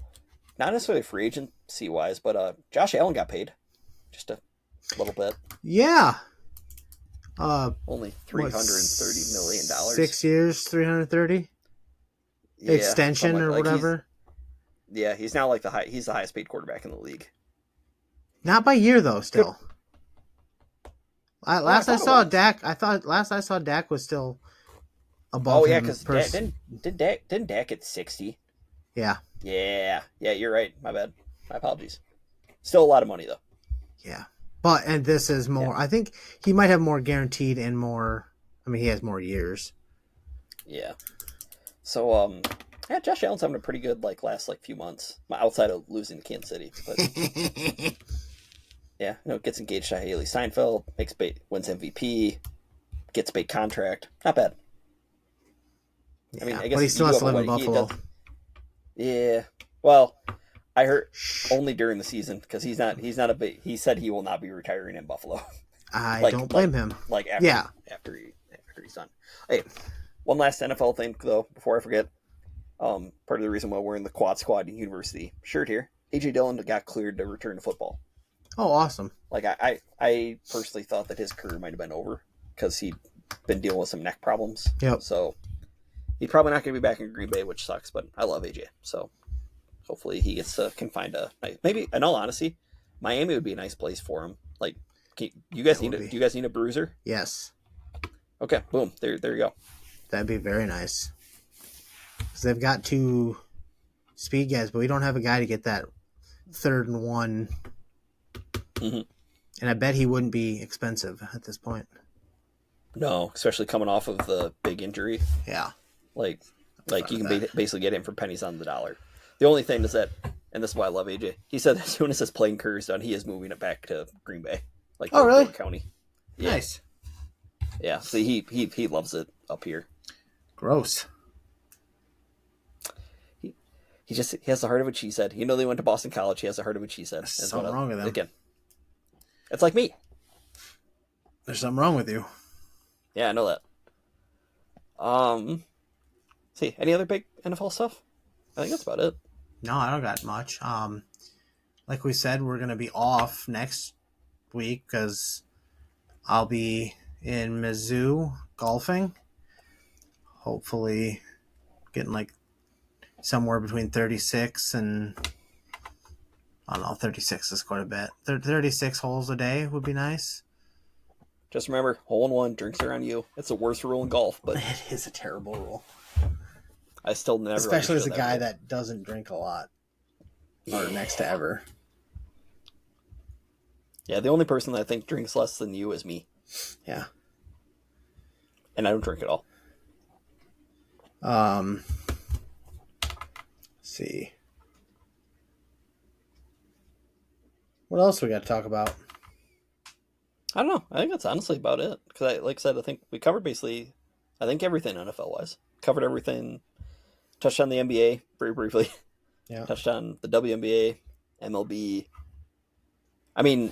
not necessarily free agency wise, but Josh Allen got paid just a little bit. Yeah. Only $330 million. 6 years, 330. Yeah, extension or whatever. He's now like he's the highest paid quarterback in the league. Not by year though. Still. Last I saw Dak was still above. Oh yeah, because didn't Dak get 60? Yeah. Yeah, you're right. My bad. My apologies. Still a lot of money though. Yeah, And this is more. Yeah. I think he might have more guaranteed and more. I mean, he has more years. Yeah. So, yeah, Josh Allen's having a pretty good last few months, outside of losing to Kansas City. But yeah, gets engaged to Haley Steinfeld, wins MVP, gets paid contract. Not bad. Yeah, I mean, I guess but he still has to live in Buffalo. Yeah. Well, I heard only during the season because he's not he said he will not be retiring in Buffalo. I don't blame him. After he's done. Hey, one last NFL thing though before I forget. Part of the reason why we're in the Quad Squad University shirt here, AJ Dillon got cleared to return to football. Oh, awesome! I personally thought that his career might have been over because he'd been dealing with some neck problems. Yep. So he's probably not going to be back in Green Bay, which sucks. But I love AJ, so hopefully he can find maybe. In all honesty, Miami would be a nice place for him. Do you guys need a bruiser? Yes. Okay. Boom. There you go. That'd be very nice. Because they've got 2 speed guys, but we don't have a guy to get that 3rd and 1. Mm-hmm. And I bet he wouldn't be expensive at this point. No, especially coming off of the big injury. Yeah. You can basically get him for pennies on the dollar. The only thing is that, and this is why I love AJ, he said as soon as his playing career is done, he is moving it back to Green Bay. Oh, really? County. Yeah. Nice. Yeah, so he loves it up here. Gross. He has the heart of a cheesehead. They went to Boston College. He has the heart of a cheesehead. There's something wrong with him. Again, it's like me. There's something wrong with you. Yeah, I know that. See, any other big NFL stuff? I think that's about it. No, I don't got much. Like we said, we're going to be off next week because I'll be in Mizzou golfing. Hopefully getting somewhere between 36 and, I don't know, 36 is quite a bit. 36 holes a day would be nice. Just remember, hole in one, drinks are on you. It's the worst rule in golf, but it is a terrible rule. I still never, especially as a guy that doesn't drink a lot, or next to ever. Yeah, the only person that I think drinks less than you is me. Yeah, and I don't drink at all. Let's see. What else we got to talk about? I don't know. I think that's honestly about it. Because, like I said, I think we covered basically, everything NFL-wise. Covered everything. Touched on the NBA very briefly. Yeah. Touched on the WNBA, MLB. I mean,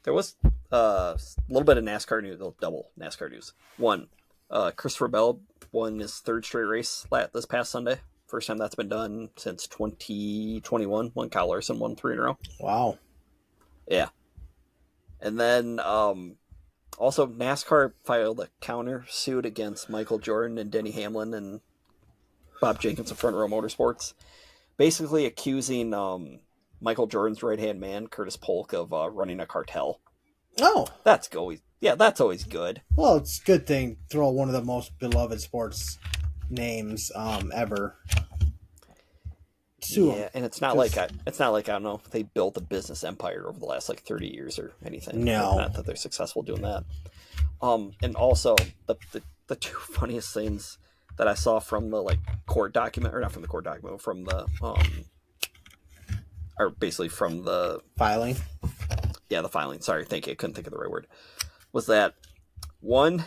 there was a little bit of NASCAR news, double NASCAR news. One, Christopher Bell won his 3rd straight race this past Sunday. First time that's been done since 2021 when Kyle Larson won 3 in a row. Wow. Yeah. And then also NASCAR filed a counter suit against Michael Jordan and Denny Hamlin and Bob Jenkins of Front Row Motorsports, basically accusing Michael Jordan's right-hand man, Curtis Polk, of running a cartel. Oh. That's always good. Well, it's a good thing. Throw one of the most beloved sports names ever. Sue him. And it's not like I don't know if they built a business empire over the last 30 years or anything. No, not that they're successful doing that. And also the 2 funniest things that I saw from the court document, or not from the court document, from the or basically from the filing. Yeah, the filing. Sorry, thank you. I couldn't think of the right word. Was that one?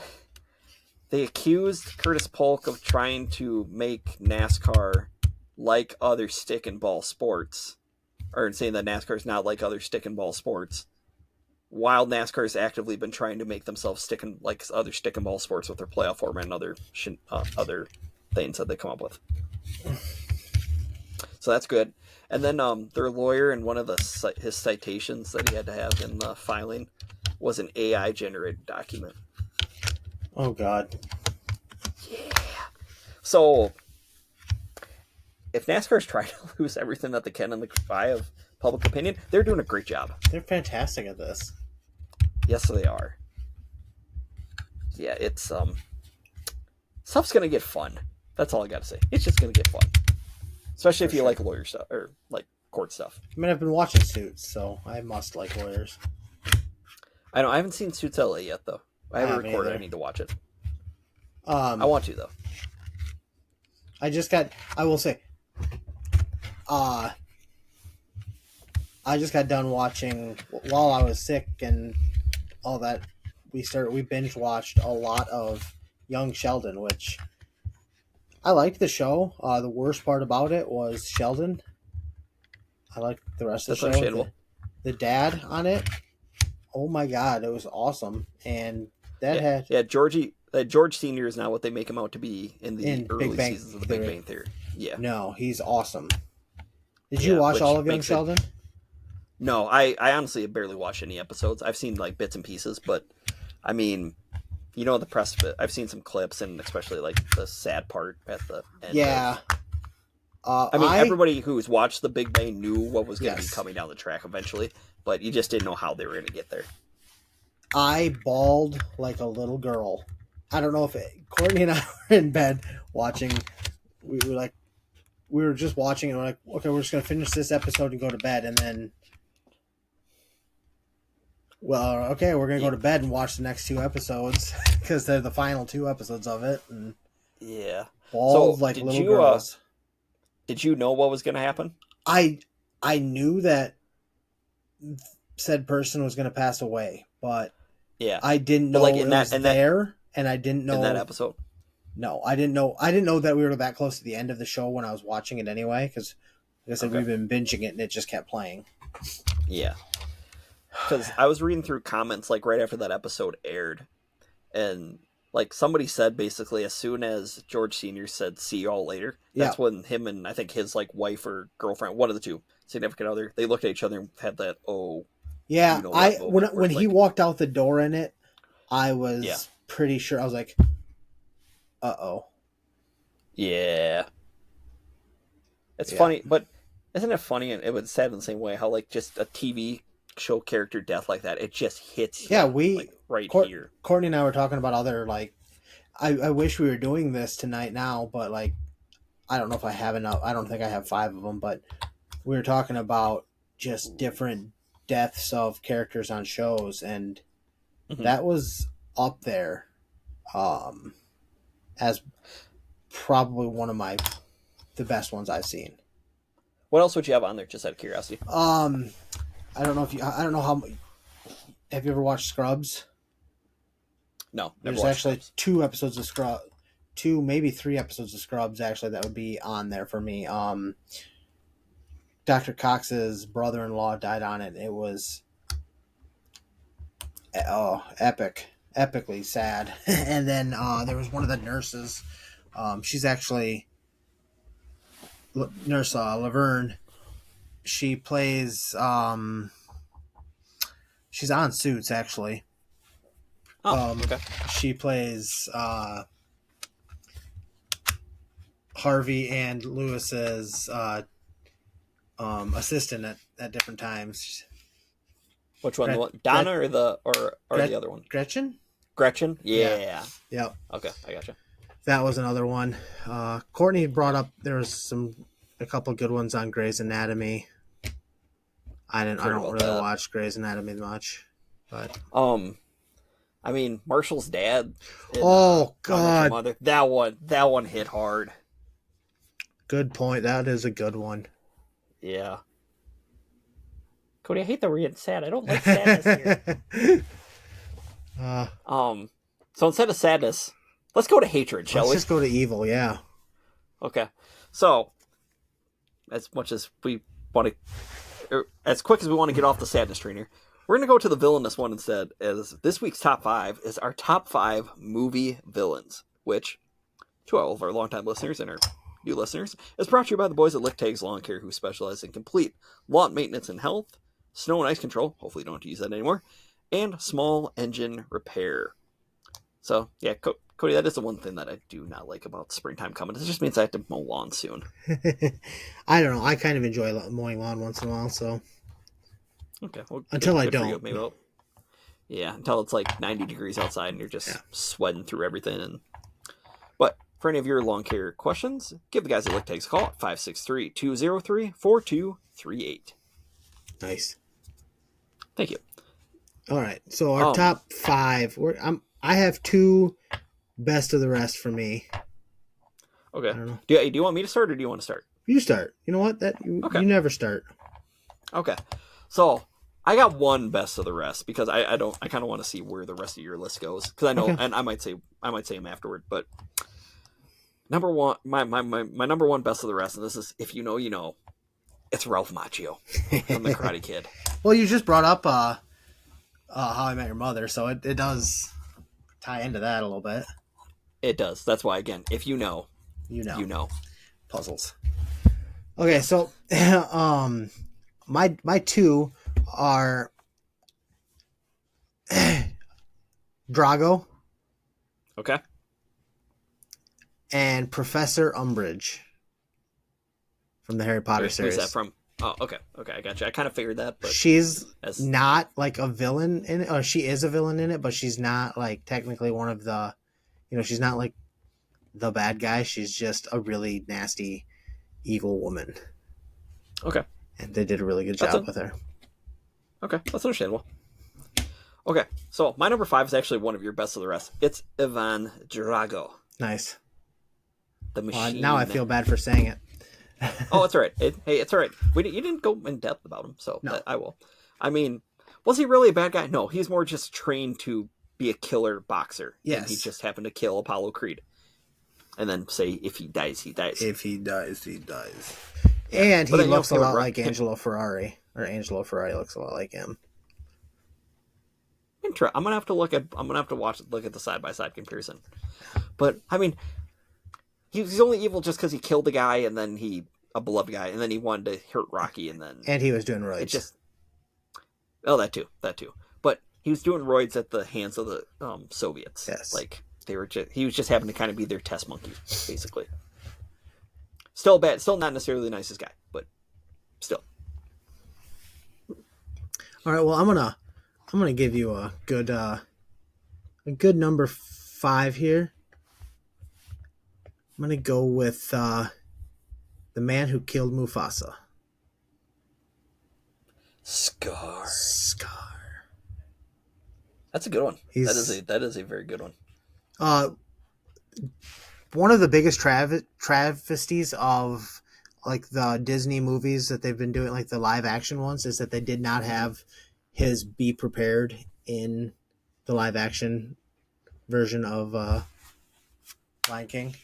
They accused Curtis Polk of trying to make NASCAR like other stick and ball sports, or saying that NASCAR is not like other stick and ball sports, while NASCAR has actively been trying to make themselves like other stick and ball sports with their playoff format and other things that they come up with. So that's good. And then their lawyer, in one of his citations that he had to have in the filing, was an AI generated document. Oh God. Yeah. So if NASCAR is trying to lose everything that they can in the eye of public opinion, they're doing a great job. They're fantastic at this. Yes, they are. Yeah, it's stuff's gonna get fun. That's all I gotta say. It's just gonna get fun, especially if you like lawyer stuff or like court stuff. I mean, I've been watching Suits, so I must like lawyers. I know I haven't seen Suits LA yet though. I haven't recorded. I need to watch it. I want to though. I will say, I just got done watching while I was sick and all that. We binge watched a lot of Young Sheldon, which I liked the show. The worst part about it was Sheldon. I liked the rest of the show. The dad on it. Oh my god, it was awesome. And George Senior is not what they make him out to be in the early seasons of the Big Bang Theory. Yeah. No, he's awesome. Did you watch all of Young Sheldon? No, I honestly have barely watched any episodes. I've seen like bits and pieces, but I mean, you know, the press of it. I've seen some clips and especially like the sad part at the end. Yeah. Everybody who's watched the Big Bang knew what was going to be coming down the track eventually, but you just didn't know how they were going to get there. I bawled like a little girl. I don't know if Courtney and I were in bed watching. We were just watching and we're like, okay, we're just going to finish this episode and go to bed. And then, well, okay, we're going to go to bed and watch the next 2 episodes because they're the final 2 episodes of it. And yeah. Bawled like little girls. Did you know what was going to happen? I knew that said person was going to pass away, but yeah, I didn't know and I didn't know in that episode. No, I didn't know. I didn't know that we were that close to the end of the show when I was watching it anyway, because like I said, we've been binging it and it just kept playing. Yeah, because I was reading through comments like right after that episode aired, and like somebody said basically as soon as George Senior said "see you all later," that's when him and I think his like wife or girlfriend, one of the two, significant other, they looked at each other and had that yeah. You know, when he walked out the door in it, I was pretty sure. I was like, uh-oh. Yeah. It's funny, but isn't it funny, and it was sad in the same way, how like just a TV show character death like that, it just hits you here. Courtney and I were talking about other, like, I wish we were doing this tonight now, but like, I don't know if I have enough. I don't think I have 5 of them, but we were talking about just different deaths of characters on shows, and that was up there as probably one of the best ones I've seen. What else would you have on there, just out of curiosity? I don't know how. Have you ever watched Scrubs? No, never. There's actually Scrubs. 2 episodes of Scrubs, 2 maybe 3 episodes of Scrubs actually that would be on there for me. Dr. Cox's brother-in-law died on it. It was epically sad. And then there was one of the nurses. She's actually Nurse Laverne. She plays. She's on Suits actually. Okay. She plays Harvey and Lewis's assistant at different times. Which one? Donna or the other one? Gretchen? Gretchen? Yeah. Yep. Okay, I gotcha. That was another one. Courtney brought up there was a couple good ones on Grey's Anatomy. I don't really watch Grey's Anatomy much, but I mean Marshall's dad. Oh God, that one hit hard. Good point. That is a good one. Yeah. Cody, I hate that we're getting sad. I don't like sadness here. So instead of sadness, let's go to hatred, shall we? Let's just go to evil, yeah. Okay. So, as much as we want to, as quick as we want to get off the sadness train here, we're going to go to the villainous one instead, as this week's top 5 is our top 5 movie villains, which, to all of our longtime listeners and our new listeners, is brought to you by the boys at Lick Tags Lawn Care, who specialize in complete lawn maintenance and health, snow and ice control, hopefully you don't have to use that anymore, and small engine repair. So, yeah, Cody, that is the one thing that I do not like about springtime coming. It just means I have to mow lawn soon. I don't know. I kind of enjoy mowing lawn once in a while, so. Okay. Well, until I don't. Until it's like 90 degrees outside and you're just sweating through everything. But for any of your lawn care questions, give the guys at Lick Tags a call at 563-203-4238. Nice. Thank you. All right. So our top 5. I have 2 best of the rest for me. Okay. I don't know. Do you want me to start or do you want to start? You start. You know what? You never start. Okay. So I got 1 best of the rest because I kind of want to see where the rest of your list goes because I know and I might say them afterward, but number 1, my number 1 best of the rest, and this is if you know, you know, it's Ralph Macchio from The Karate Kid. Well, you just brought up How I Met Your Mother, so it does tie into that a little bit. It does. That's why, again, if you know, you know. Puzzles. Okay, so my 2 are Drago. Okay. And Professor Umbridge from the Harry Potter series. Who's that from? Oh, okay, I got you. I kind of figured that, but she's not like a villain in it, or she is a villain in it, but she's not like technically one of the, she's not like the bad guy. She's just a really nasty, evil woman. Okay. And they did a really good job with her. Okay, that's understandable. Okay, so my number 5 is actually one of your best of the rest. It's Ivan Drago. Nice. The machine. Now I feel bad for saying it. Oh, it's all right. Hey, it's all right. You didn't go in depth about him, so no. I will. I mean, was he really a bad guy? No, he's more just trained to be a killer boxer. Yes. And he just happened to kill Apollo Creed. And then say, if he dies, he dies. If he dies, he dies. And he looks a lot like Angelo Ferrari. Or Angelo Ferrari looks a lot like him. I'm gonna have to look at the side-by-side comparison. But I mean, he's only evil just because he killed a guy and then a beloved guy, and then he wanted to hurt Rocky, and he was doing roids. That too. But he was doing roids at the hands of the Soviets. Yes, like he was just happening to kind of be their test monkey, basically. Still bad, still not necessarily the nicest guy, but still. All right, well, I'm gonna give you a good number 5 here. I'm gonna go with the man who killed Mufasa. Scar. That's a good one. That is a very good one. One of the biggest travesties of like the Disney movies that they've been doing, like the live action ones, is that they did not have his Be Prepared in the live action version of Lion King.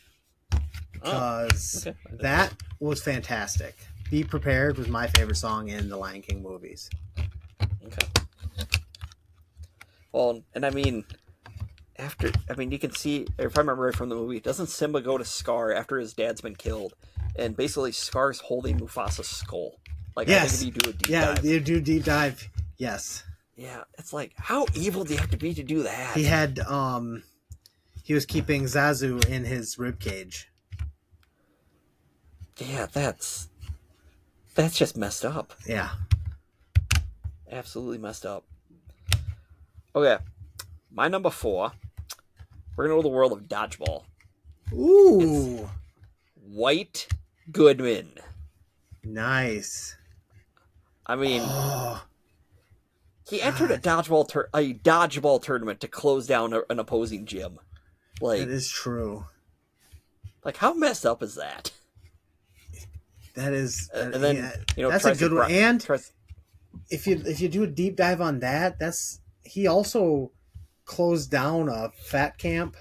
Because that was fantastic. Be Prepared was my favorite song in the Lion King movies. Okay. Well, and I mean, you can see, if I remember right from the movie, doesn't Simba go to Scar after his dad's been killed? And basically Scar's holding Mufasa's skull. Like, yes. I think if you do a deep dive. Yeah, you do deep dive. Yes. Yeah, it's like, how evil do you have to be to do that? He had, he was keeping Zazu in his rib cage. Yeah, that's just messed up. Yeah. Absolutely messed up. Okay. My number 4, we're going to go to the world of dodgeball. Ooh. It's White Goodman. Nice. I mean, he entered a dodgeball tournament to close down an opposing gym. Like, that is true. Like, how messed up is that? That is, and then that's a good one. And if you do a deep dive on that, he also closed down a fat camp,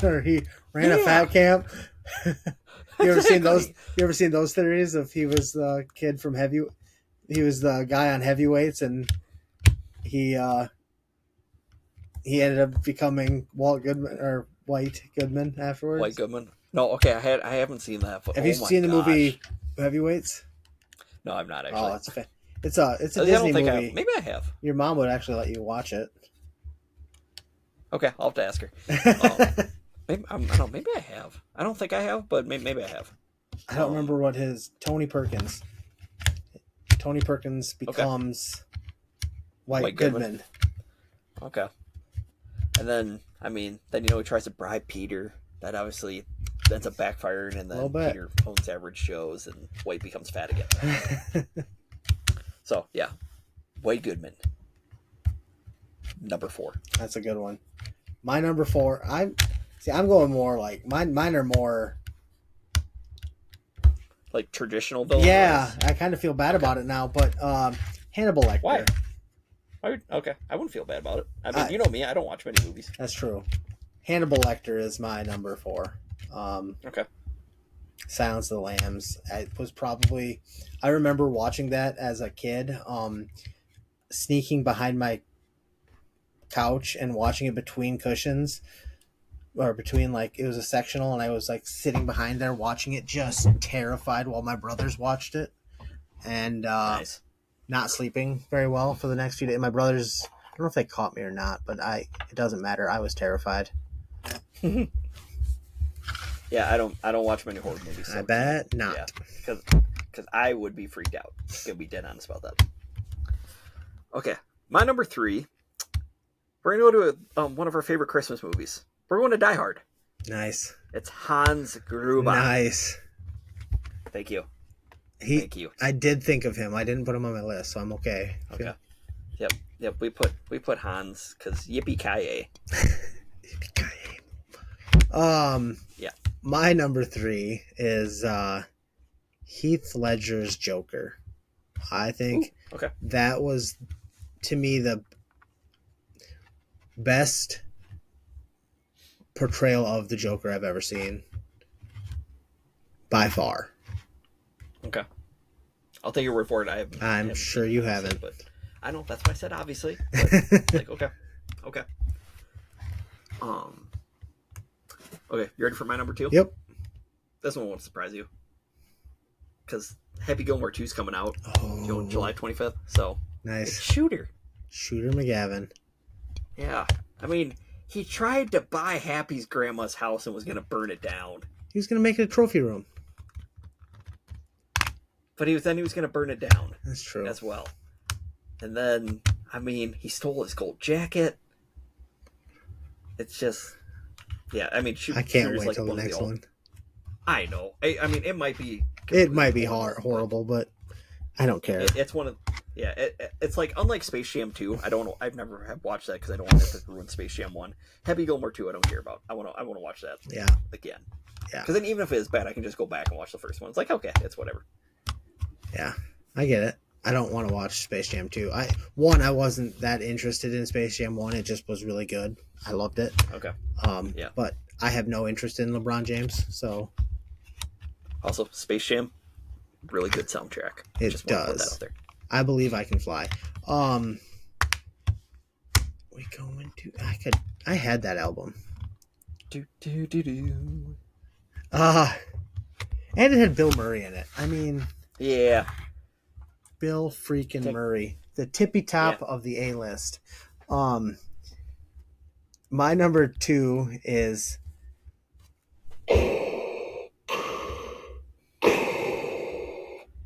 or he ran a fat camp. You ever seen those? You ever seen those theories of he was the kid from he was the guy on heavyweights, and he ended up becoming White Goodman afterwards. White Goodman. No, okay, I haven't seen that. But, have you seen the movie Heavyweights? No, I've not actually. Oh, it's a Disney movie. Maybe I have. Your mom would actually let you watch it. Okay, I'll have to ask her. Maybe I have. I don't think I have, but maybe I have. I don't remember what Tony Perkins. Tony Perkins becomes White Goodman. Okay. And then, he tries to bribe Peter. That obviously ends up backfiring, and then Peter owns average shows, and White becomes fat again. So, yeah. White Goodman. number 4. That's a good one. My number 4, I'm going more like mine are more like traditional villains. Yeah, I kind of feel bad about it now, but Hannibal Lecter. Why? Okay, I wouldn't feel bad about it. I mean, you know me, I don't watch many movies. That's true. Hannibal Lecter is my number 4. Okay. Silence of the Lambs. I remember watching that as a kid, sneaking behind my couch and watching it between cushions, or between, like, it was a sectional, and I was like sitting behind there watching it, just terrified while my brothers watched it, and Nice. not sleeping very well for the next few days. My brothers, I don't know if they caught me or not, but it doesn't matter. I was terrified. Yeah, I don't watch many horror movies. So. I bet not. Yeah, because I would be freaked out. Gonna be dead honest about that. Okay, my number 3. We're gonna go to one of our favorite Christmas movies. We're going to Die Hard. Nice. It's Hans Gruber. Nice. Thank you. Thank you. I did think of him. I didn't put him on my list, so I'm okay. Okay. Yep. We put Hans because yippee-ki-yay. Yippee-ki-yay. Yeah. My number 3 is Heath Ledger's Joker. I think that was, to me, the best portrayal of the Joker I've ever seen. By far. Okay. I'll take your word for it. I'm sure you haven't. But I know, that's why I said obviously. But, like, okay. Okay, you ready for my number 2? Yep. This one won't surprise you. Because Happy Gilmore 2 is coming out July 25th. So, nice. It's Shooter McGavin. Yeah. I mean, he tried to buy Happy's grandma's house and was going to burn it down. He was going to make it a trophy room. But he was going to burn it down. That's true. As well. And then, I mean, he stole his gold jacket. It's just... Yeah, I mean... I can't wait till the next one. I know. I mean, it might be... It might be horrible, but I don't care. It's one of... Yeah, it's like, unlike Space Jam 2, I've never have watched that because I don't want it to ruin Space Jam 1. Happy Gilmore 2, I don't care about. I want to watch that again. Yeah. Because then even if it is bad, I can just go back and watch the first one. It's like, okay, it's whatever. Yeah, I get it. I don't want to watch Space Jam 2. I wasn't that interested in Space Jam 1. It just was really good. I loved it. Okay. Yeah. But I have no interest in LeBron James, so... Also, Space Jam, really good soundtrack. It just does. Put that out there. I Believe I Can Fly. We going to... I had that album. Do. And it had Bill Murray in it. I mean... Yeah. Bill freaking Murray. The tippy top of the A-list. My number 2 is...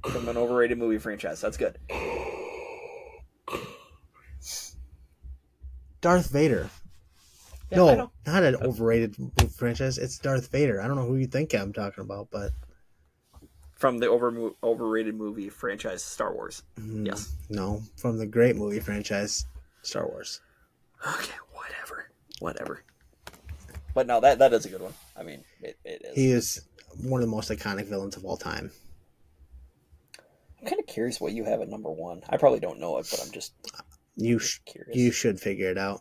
From an overrated movie franchise. That's good. Darth Vader. Yeah, no, not an overrated movie franchise. It's Darth Vader. I don't know who you think I'm talking about, but... From the overrated movie franchise Star Wars. Yes. No, from the great movie franchise Star Wars. Okay, whatever. But no, that is a good one. I mean, it is. He is one of the most iconic villains of all time. I'm kind of curious what you have at number 1. I probably don't know it, but I'm just curious. You should figure it out.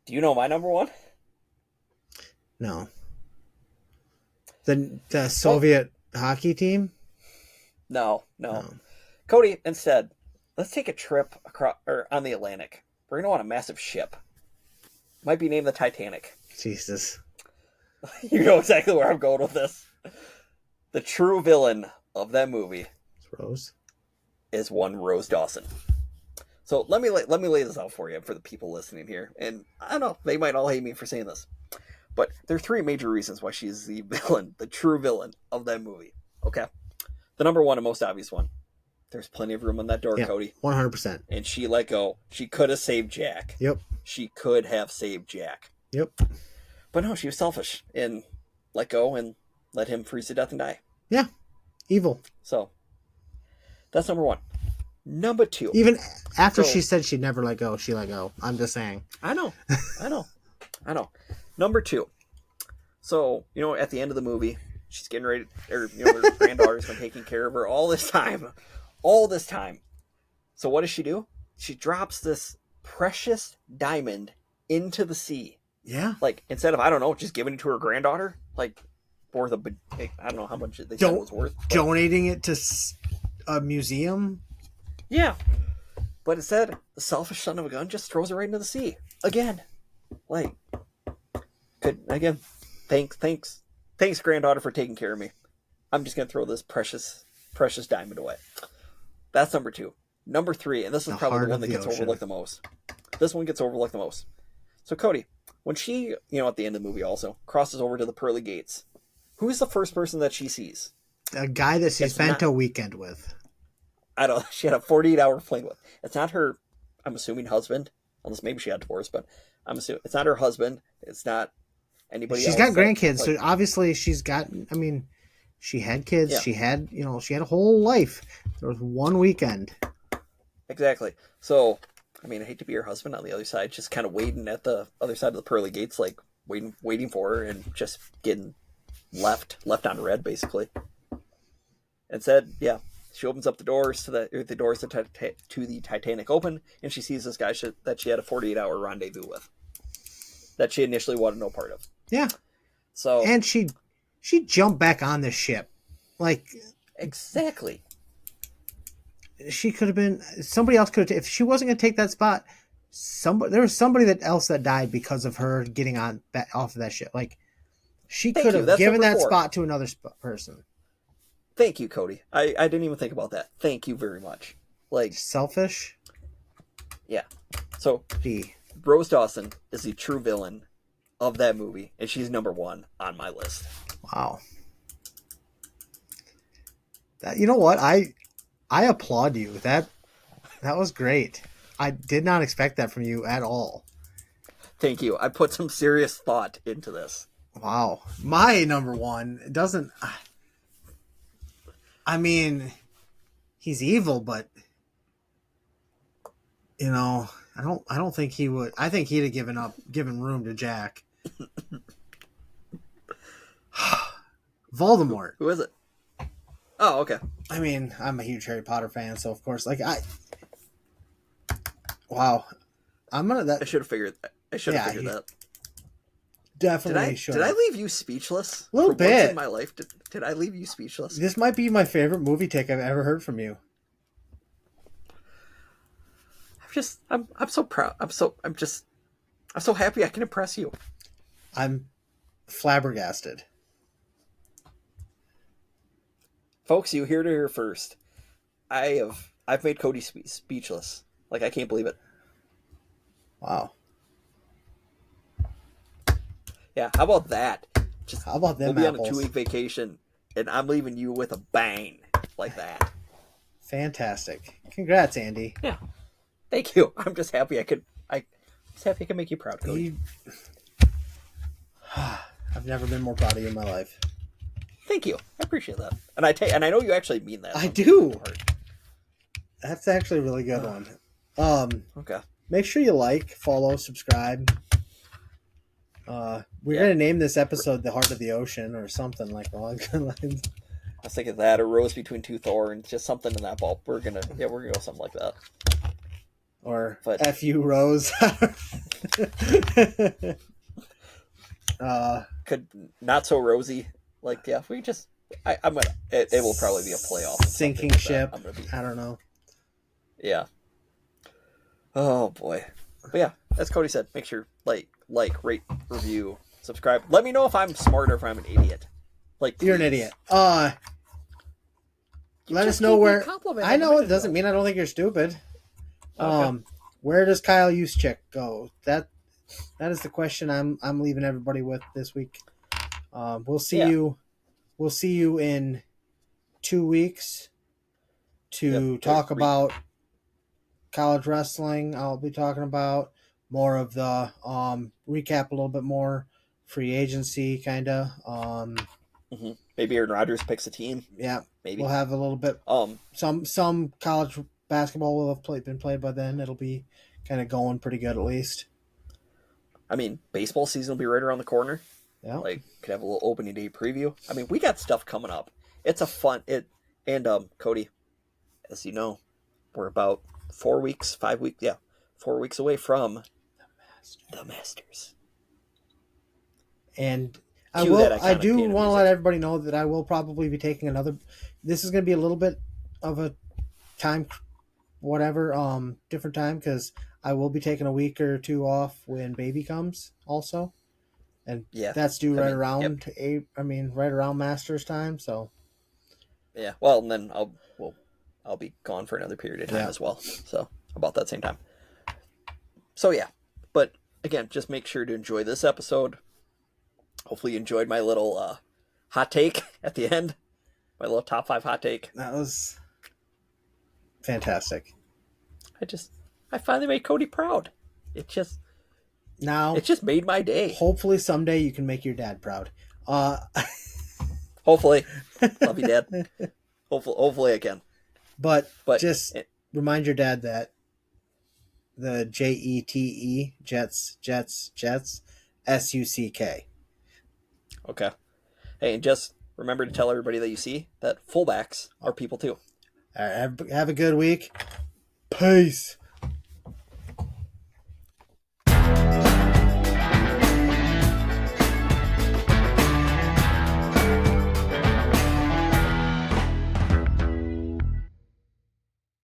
Do you know my number 1? No. The Soviet hockey team? No. Cody, instead, let's take a trip on the Atlantic. We're going to want a massive ship. Might be named the Titanic. Jesus. You know exactly where I'm going with this. The true villain of that movie is one Rose Dawson. So let me lay this out for you, for the people listening here. And I don't know, they might all hate me for saying this. But there are 3 major reasons why she's the villain, the true villain of that movie. Okay. The number 1 and most obvious one. There's plenty of room on that door, Cody. 100%. And she let go. She could have saved Jack. Yep. She could have saved Jack. Yep. But no, she was selfish and let go and let him freeze to death and die. Yeah. Evil. So, that's number 1. Number 2. Even after she said she'd never let go, she let go. I'm just saying. I know. Number 2. So, at the end of the movie, she's getting ready, or, her granddaughter's been taking care of her all this time. So what does she do? She drops this precious diamond into the sea. Yeah. Like, instead of, I don't know, just giving it to her granddaughter, like, worth I don't know how much they said it was worth. But... donating it to a museum? Yeah. But instead, the selfish son of a gun just throws it right into the sea. Again. Like, thanks, granddaughter, for taking care of me. I'm just going to throw this precious diamond away. That's number 2. Number 3, and this is probably the one that gets overlooked the most. This one gets overlooked the most. So, Cody, when she, at the end of the movie also, crosses over to the pearly gates, who is the first person that she sees? A guy that she spent a weekend with. I don't know. She had a 48-hour fling with. It's not her, I'm assuming, husband. Unless maybe she got divorced, but I'm assuming it's not her husband. It's not anybody else. She's got grandkids, so obviously she's got, she had kids. Yeah. She had, she had a whole life. There was one weekend. Exactly. So, I hate to be her husband on the other side, just kind of waiting at the other side of the pearly gates, like waiting for her and just getting left on red, basically. And said, yeah, she opens up the doors to the Titanic open, and she sees this guy that she had a 48-hour rendezvous with, that she initially wanted no part of. Yeah. So, and she jumped back on the ship, like, exactly. She could have been, somebody else could have, if she wasn't going to take that spot, there was somebody else that died because of her getting off of that ship. Like, she could have given that spot to another person. Thank you, Cody. I didn't even think about that. Thank you very much. Like, selfish? Yeah. So, Rose Dawson is the true villain of that movie, and she's number 1 on my list. Wow. You know what? I applaud you. That was great. I did not expect that from you at all. Thank you. I put some serious thought into this. Wow. My number 1 doesn't... he's evil, but I don't think he would. I think he'd have given room to Jack. Voldemort. Who is it? Oh, okay. I'm a huge Harry Potter fan, so of course, wow. I should have figured that. That. Definitely should. Did I leave you speechless? A little bit. Once in my life, did I leave you speechless? This might be my favorite movie take I've ever heard from you. I'm so proud. I'm so happy I can impress you. I'm flabbergasted. Folks, you heard it here first. I've made Cody speechless. Like, I can't believe it. Wow. Yeah, how about that? How about them? We'll be on a 2-week vacation, and I'm leaving you with a bang like that. Fantastic! Congrats, Andy. Yeah, thank you. I'm just happy I could make you proud, Cody. I've never been more proud of you in my life. Thank you. I appreciate that, and I know you actually mean that. I do. That's actually a really good one. Okay. Make sure you like, follow, subscribe. We're gonna name this episode "The Heart of the Ocean" or something like along those lines. I was thinking that, or "Rose Between Two Thorns," just something in that ball. We're gonna go something like that. Or "F.U. Rose." Could not so rosy. Like, yeah, we just. I'm gonna. It will probably be a playoff. Sinking ship. I don't know. Yeah. Oh boy. But yeah, as Cody said, make sure like, rate, review, subscribe. Let me know if I'm smart or if I'm an idiot. Like, please. You're an idiot. Let us know where. I know it doesn't mean I don't think you're stupid. Okay. Where does Kyle Juszczyk go? That is the question I'm leaving everybody with this week. We'll see you. We'll see you in 2 weeks to talk about college wrestling. I'll be talking about more of the recap a little bit more, free agency kind of. Maybe Aaron Rodgers picks a team. Yeah, maybe we'll have a little bit. Some college basketball will have been played by then. It'll be kind of going pretty good at least. I mean, baseball season will be right around the corner. Yeah. Like, could have a little opening day preview. I mean, we got stuff coming up. It's a fun and Cody, as you know, we're about 4 weeks, 5 weeks, 4 weeks away from the Masters. And I do want to let everybody know that I will probably be taking another. This is going to be a little bit of a time, different time, because I will be taking a week or two off when baby comes also. And that's due right around Masters time. So yeah, well, and then I'll be gone for another period of time as well. So about that same time. So yeah, but again, just make sure to enjoy this episode. Hopefully, you enjoyed my little hot take at the end. My little top 5 hot take. That was fantastic. I finally made Cody proud. It just made my day. Hopefully someday you can make your dad proud. Hopefully. Love you, Dad. Hopefully I can. But just remind your dad that the JETE, Jets, SUCK. Okay. Hey, and just remember to tell everybody that you see that fullbacks are people too. All right, have a good week. Peace.